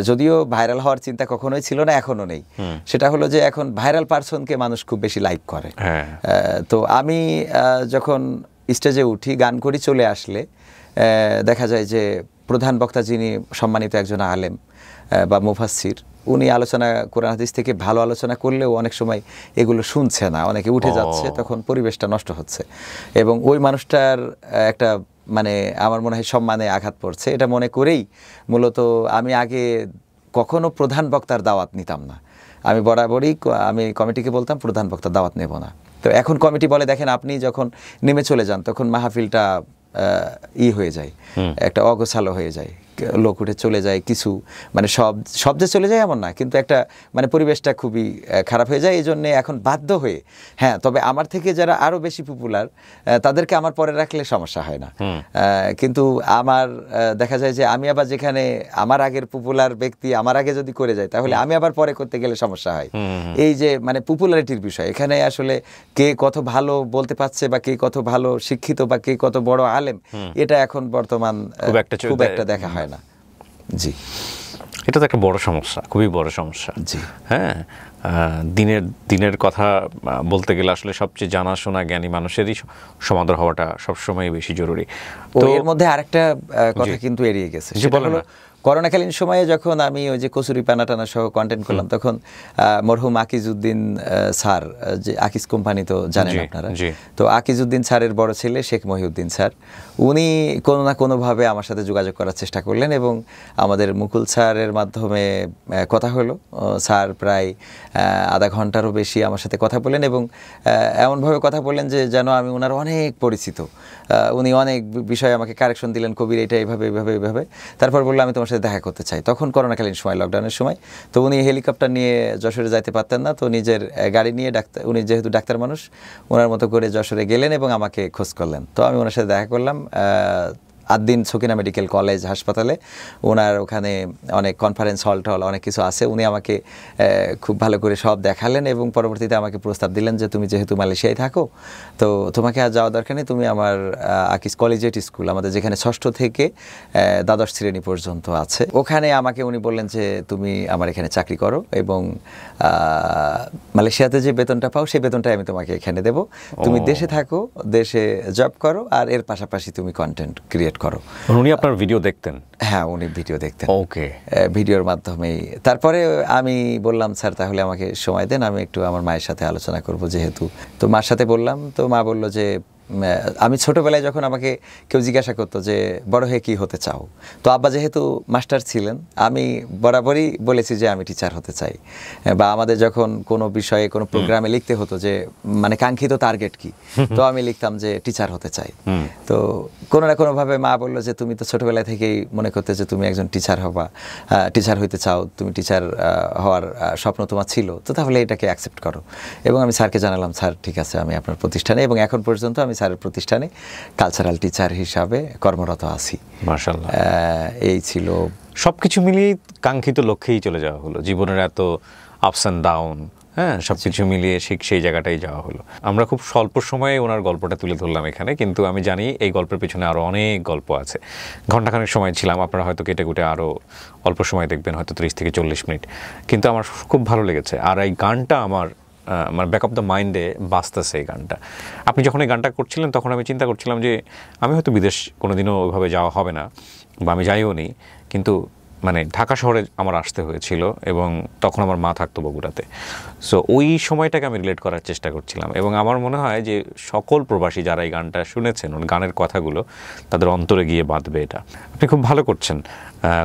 যদিও ভাইরাল হওয়ার চিন্তা কখনোই ছিল না, এখনো নেই। সেটা হলো যে এখন ভাইরাল পারসনকে মানুষ খুব বেশি লাইক করে। তো আমি যখন স্টেজে উঠি গান করি, চলে আসলে দেখা যায় যে প্রধান বক্তা যিনি সম্মানিত একজন আলেম বা মুফাসসির, উনি আলোচনা কোরআন হাদিস থেকে ভালো আলোচনা করলেও অনেক সময় এগুলো শুনছে না, অনেকে উঠে যাচ্ছে, তখন পরিবেশটা নষ্ট হচ্ছে এবং ওই মানুষটার একটা মানে আমার মনে হয় সম্মানে আঘাত পড়ছে। এটা মনে করেই মূলত আমি আগে কখনো প্রধান বক্তার দাওয়াত নিতাম না। আমি বরাবরই আমি কমিটিকে বলতাম প্রধান বক্তার দাওয়াত নেব না। তো এখন কমিটি বলে দেখেন আপনি যখন নেমে চলে যান তখন মাহফিলটা হয়ে যায়, একটা অগোছালো হয়ে যায়, লোক উঠে চলে যায়, কিছু মানে সব যে চলে যায় এমন না, কিন্তু একটা মানে পরিবেশটা খুবই খারাপ হয়ে যায়। এই জন্যে এখন বাধ্য হয়ে, হ্যাঁ তবে আমার থেকে যারা আরো বেশি পপুলার তাদেরকে আমার পরে রাখলে সমস্যা হয় না, কিন্তু আমার দেখা যায় যে আমি আবার যেখানে আমার আগের পপুলার ব্যক্তি আমার আগে যদি করে যায় তাহলে আমি আবার পরে করতে গেলে সমস্যা হয়। এই যে মানে পপুলারিটির বিষয়, এখানে আসলে কে কত ভালো বলতে পারছে বা কে কত ভালো শিক্ষিত বা কে কত বড় আলেম, এটা এখন বর্তমান খুব একটা দেখা হয় না। জি, এটা তো একটা বড় সমস্যা, খুবই বড় সমস্যা। জি হ্যাঁ, দিনের কথা বলতে গেলে আসলে সবচেয়ে জানাশোনা জ্ঞানী মানুষেরই সমাদর হওয়াটা সবসময় বেশি জরুরি। তো এর মধ্যে আরেকটা কথা কিন্তু এড়িয়ে গেছে, সেটা হলো করোনাকালীন সময়ে যখন আমি ওই যে কচুরি পানা টানা সহ কন্টেন্ট করলাম, তখন মরহুম আকিজউদ্দিন স্যার, যে আকিজ কোম্পানি তো জানেন আপনারা, তো আকিজউদ্দিন স্যারের বড় ছেলে শেখ মহিউদ্দিন স্যার, উনি কোনো না কোনোভাবে আমার সাথে যোগাযোগ করার চেষ্টা করলেন এবং আমাদের মুকুল স্যারের মাধ্যমে কথা হলো। স্যার প্রায় আধা ঘন্টারও বেশি আমার সাথে কথা বললেন এবং এমনভাবে কথা বললেন যে যেন আমি ওনার অনেক পরিচিত। উনি অনেক বিষয়ে আমাকে কারেকশন দিলেন, কবির এটা এইভাবে এইভাবে এইভাবে। তারপর বললো আমি তোমার সাথে দেখা করতে চাই। তখন করোনাকালীন সময়, লকডাউনের সময়, তো উনি হেলিকপ্টার নিয়ে যশোরে যাইতে পারতেন না, তো নিজের গাড়ি নিয়ে উনি যেহেতু ডাক্তার মানুষ, ওনার মতো করে যশোরে গেলেন এবং আমাকে খোঁজ করলেন। তো আমি ওনার সাথে দেখা করলাম আদ্দিন সকিনা মেডিকেল কলেজ হাসপাতালে। ওনার ওখানে অনেক কনফারেন্স হল টল অনেক কিছু আছে, উনি আমাকে খুব ভালো করে সব দেখালেন এবং পরবর্তীতে আমাকে প্রস্তাব দিলেন যে তুমি যেহেতু মালয়েশিয়ায় থাকো তো তোমাকে আর যাওয়া দরকার নেই, তুমি আমার আকিজ কলেজিয়েট স্কুল, আমাদের যেখানে 6ষ্ঠ থেকে দ্বাদশ শ্রেণী পর্যন্ত আছে, ওখানে আমাকে উনি বললেন যে তুমি আমার এখানে চাকরি করো এবং মালয়েশিয়াতে যে বেতনটা পাও সেই বেতনটাই আমি তোমাকে এখানে দেবো, তুমি দেশে থাকো, দেশে জব করো আর এর পাশাপাশি তুমি কন্টেন্ট ক্রিয়েট করো। উনি আপনার ভিডিও দেখতেন? হ্যাঁ, উনি ভিডিও দেখতেন। ওকে, ভিডিওর মাধ্যমেই। তারপরে আমি বললাম স্যার তাহলে আমাকে সময় দেন, আমি একটু আমার মায়ের সাথে আলোচনা করব যেহেতু। তো মার সাথে বললাম, তো মা বলল যে আমি ছোটবেলায় যখন আমাকে কেউ জিজ্ঞাসা করতো যে বড় হয়ে কি হতে চাও, তো আব্বা যেহেতু মাস্টার ছিলেন আমি বরাবরই বলেছি যে আমি টিচার হতে চাই। বা আমাদের যখন কোনো বিষয়ে কোনো প্রোগ্রামে লিখতে হতো যে মানে কাঙ্ক্ষিত টার্গেট কি, তো আমি লিখতাম যে টিচার হতে চাই। তো কোনো না কোনোভাবে মা বললো যে তুমি তো ছোটবেলা থেকেই মনে করতে যে তুমি একজন টিচার হবা, টিচার হইতে চাও, তুমি টিচার হওয়ার স্বপ্ন তোমার ছিল, তো তাহলে এটাকে অ্যাকসেপ্ট করো। এবং আমি স্যারকে জানালাম স্যার ঠিক আছে আমি আপনার প্রতিষ্ঠানে, এবং এখন পর্যন্ত আমি স্যারের প্রতিষ্ঠানে কালচারাল টিচার হিসাবে কর্মরত আছি। মাশাআল্লাহ। এই ছিল সবকিছু মিলিয়ে কাঙ্ক্ষিত লক্ষ্যেই চলে যাওয়া হলো, জীবনের এত আপস অ্যান্ড ডাউন, হ্যাঁ সবকিছু মিলিয়ে সেই জায়গাটাই যাওয়া হলো। আমরা খুব স্বল্প সময়ে ওনার গল্পটা তুলে ধরলাম এখানে, কিন্তু আমি জানি এই গল্পের পেছনে আরও অনেক গল্প আছে। ঘণ্টাখানেক সময় ছিলাম, আপনারা হয়তো কেটে কুটে আরও অল্প সময় দেখবেন, হয়তো 30 থেকে 40 মিনিট, কিন্তু আমার খুব ভালো লেগেছে। আর এই গানটা আমার মানে ব্যাক অফ দ্য মাইন্ডে বাজতেছে এই গানটা। আপনি যখন এই গানটা করছিলেন তখন আমি চিন্তা করছিলাম যে আমি হয়তো বিদেশ কোনোদিনও ওইভাবে যাওয়া হবে না বা আমি যাইও নি, কিন্তু মানে ঢাকা শহরে আমার আসতে হয়েছিল এবং তখন আমার মা থাকতো বগুড়াতে। সো ওই সময়টাকে আমি রিলেট করার চেষ্টা করছিলাম এবং আমার মনে হয় যে সকল প্রবাসী যারা এই গানটা শুনেছেন, গানের কথাগুলো তাদের অন্তরে গিয়ে বাঁধবে এটা। আপনি খুব ভালো করছেন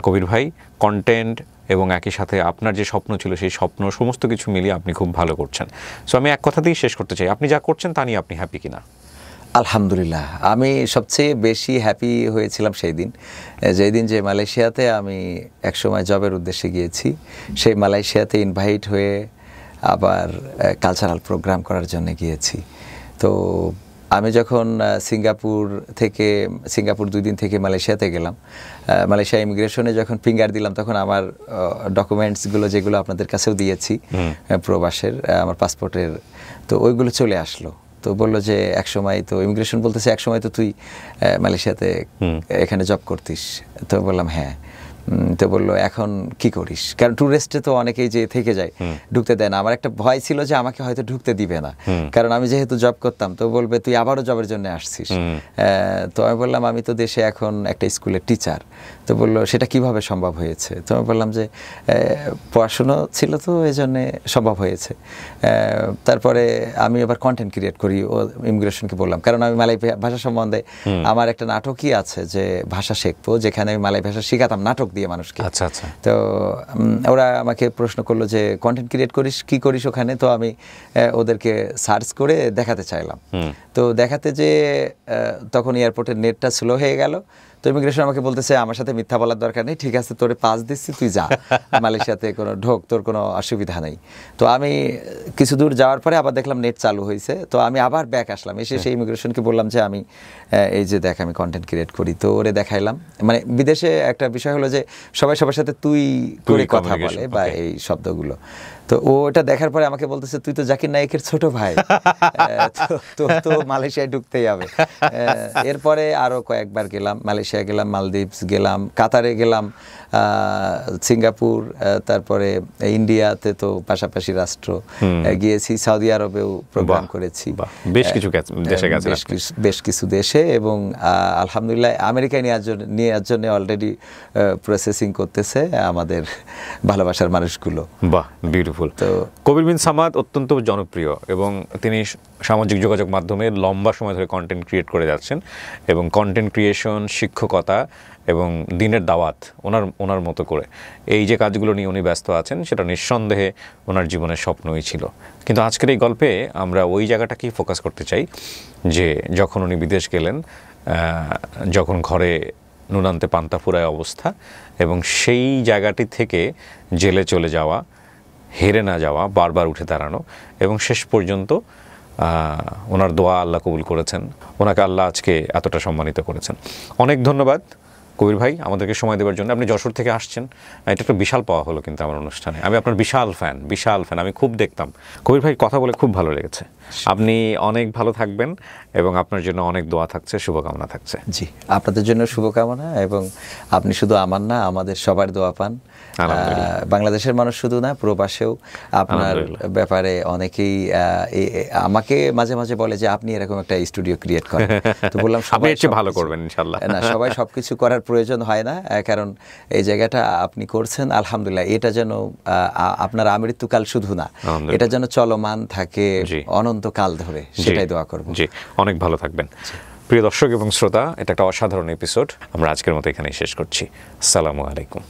কবির ভাই, কন্টেন্ট এবং একই সাথে আপনার যে স্বপ্ন ছিল সেই স্বপ্ন সমস্ত কিছু মিলিয়ে আপনি খুব ভালো করছেন। সো আমি এক কথা দিয়ে শেষ করতে চাই, আপনি যা করছেন তা নিয়ে আপনি হ্যাপি কিনা? আলহামদুলিল্লাহ, আমি সবচেয়ে বেশি হ্যাপি হয়েছিলাম সেই দিন, যেই দিন যে মালয়েশিয়াতে আমি একসময় জবের উদ্দেশ্যে গিয়েছি, সেই মালয়েশিয়াতে ইনভাইট হয়ে আবার কালচারাল প্রোগ্রাম করার জন্য গিয়েছি। তো আমি যখন সিঙ্গাপুর 2 দিন থেকে মালয়েশিয়াতে গেলাম, মালয়েশিয়া ইমিগ্রেশনে যখন ফিঙ্গার দিলাম তখন আমার ডকুমেন্টসগুলো যেগুলো আপনাদের কাছেও দিয়েছি প্রবাসের, আমার পাসপোর্টের, তো ওইগুলো চলে আসলো। তো বললো যে একসময় তো ইমিগ্রেশন বলতেছে একসময় তো তুই মালয়েশিয়াতে এখানে জব করতিস। তো বললাম হ্যাঁ। তো বললো এখন কি করিস, কারণ ট্যুরিস্টে তো অনেকেই যে থেকে যায়, ঢুকতে দেয় না। আমার একটা ভয় ছিল যে আমাকে হয়তো ঢুকতে দিবে না, কারণ আমি যেহেতু জব করতাম। তো বলবে তুই আবারও জবের জন্য আসছিস। তো আমি বললাম আমি তো দেশে এখন একটা স্কুলের টিচার। তো বললো সেটা কিভাবে সম্ভব হয়েছে। তো আমি বললাম যে পড়াশুনো ছিল তো এই জন্যে সম্ভব হয়েছে। তারপরে আমি এবার কন্টেন্ট ক্রিয়েট করি, ও ইমিগ্রেশনকে বললাম, কারণ আমি মালয় ভাষা সম্বন্ধে আমার একটা নাটকই আছে যে ভাষা শিখবো, যেখানে আমি মালয় ভাষা শেখাতাম নাটক দিয়ে মানুষকে। আচ্ছা আচ্ছা। তো ওরা আমাকে প্রশ্ন করলো যে কন্টেন্ট ক্রিয়েট করিস, কি করিস ওখানে। তো আমি ওদেরকে সার্চ করে দেখাতে চাইলাম। তো দেখাতে যে তখন এয়ারপোর্টের নেটটা স্লো হয়ে গেল। তো ইমিগ্রেশন আমাকে বলতেছে আমার সাথে মিথ্যা বলার দরকার নেই, ঠিক আছে তোরে পাস দিচ্ছি, তুই যা মালয়েশিয়াতে, কোনো ঢোক, তোর কোনো অসুবিধা নেই। তো আমি কিছু দূর যাওয়ার পরে আবার দেখলাম নেট চালু হয়েছে। তো আমি আবার ব্যাক আসলাম, এসে সেই ইমিগ্রেশনকে বললাম যে আমি এই যে দেখ আমি কন্টেন্ট ক্রিয়েট করি। তো ওরে দেখাইলাম। মানে বিদেশে একটা বিষয় হলো যে সবাই সবার সাথে তুই করে কথা বলে বা এই শব্দগুলো। তো ও এটা দেখার পরে আমাকে বলতেছে তুই তো জাকির নায়েকের ছোট ভাই, তো মালয়েশিয়ায় ঢুকতেই হবে। এরপরে আরো কয়েকবার গেলাম, মালয়েশিয়া গেলাম, মালদ্বীপস গেলাম, কাতারে গেলাম, সিঙ্গাপুর, তারপরে ইন্ডিয়াতে তো পাশাপাশি রাষ্ট্র গিয়েছি, সৌদি আরবেও প্রোগ্রাম করেছি, বেশ কিছু দেশে, এবং আলহামদুলিল্লাহ আমেরিকায় নেওয়ার জন্য অলরেডি প্রসেসিং করতেছে আমাদের ভালোবাসার মানুষগুলো। বাহ, বিউটিফুল। তো কবির বিন সামাদ অত্যন্ত জনপ্রিয় এবং তিনি সামাজিক যোগাযোগ মাধ্যমে লম্বা সময় ধরে কন্টেন্ট ক্রিয়েট করে যাচ্ছেন, এবং কন্টেন্ট ক্রিয়েশন, শিক্ষকতা এবং দিনের দাওয়াত ওনার মতো করে এই যে কাজগুলো নিয়ে উনি ব্যস্ত আছেন, সেটা নিঃসন্দেহে ওনার জীবনের স্বপ্নই ছিল। কিন্তু আজকের এই গল্পে আমরা ওই জায়গাটাকেই ফোকাস করতে চাই যে যখন উনি বিদেশ গেলেন, যখন ঘরে নুনান্তে পান্তা ফুরায় অবস্থা, এবং সেই জায়গাটি থেকে জেলে চলে যাওয়া, হেরে না যাওয়া, বারবার উঠে দাঁড়ানো, এবং শেষ পর্যন্ত ওনার দোয়া আল্লাহ কবুল করেছেন, ওনাকে আল্লাহ আজকে এতটা সম্মানিত করেছেন। অনেক ধন্যবাদ কবির ভাই আমাদেরকে সময় দেওয়ার জন্য। আপনি যশোর থেকে আসছেন, এটা একটা বিশাল পাওয়া হলো কিন্তু আমার অনুষ্ঠানে। আমি আপনার বিশাল ফ্যান, আমি খুব দেখতাম। কবির ভাই কথা বলে খুব ভালো লেগেছে। আপনি অনেক ভালো থাকবেন এবং আপনার জন্য অনেক দোয়া থাকছে, শুভকামনা থাকছে। জি, আপনাদের জন্য শুভকামনা, এবং আপনি শুধু আমার না আমাদের সবার দোয়া পান। বাংলাদেশের মানুষ শুধু না, প্রবাসেও আপনার ব্যাপারে অনেকেই আমাকে মাঝে মাঝে বলে যে আপনি এরকম একটা স্টুডিও ক্রিয়েট করেন। তো বললাম সবাই ভালো করবেন ইনশাআল্লাহ। না, সবাই সবকিছু করার প্রয়োজন হয় না, কারণ এই জায়গাটা আপনি করছেন আলহামদুলিল্লাহ, এটা যেন আপনার আমৃত্যুকাল শুধু না, এটা যেন চলমান থাকে অনন্তকাল ধরে, সেটাই দোয়া করব। জি, অনেক ভালো থাকবেন। প্রিয় দর্শক এবং শ্রোতা, এটা একটা অসাধারণ এপিসোড। আমরা আজকের মতো এখানেই শেষ করছি। আসসালামু আলাইকুম।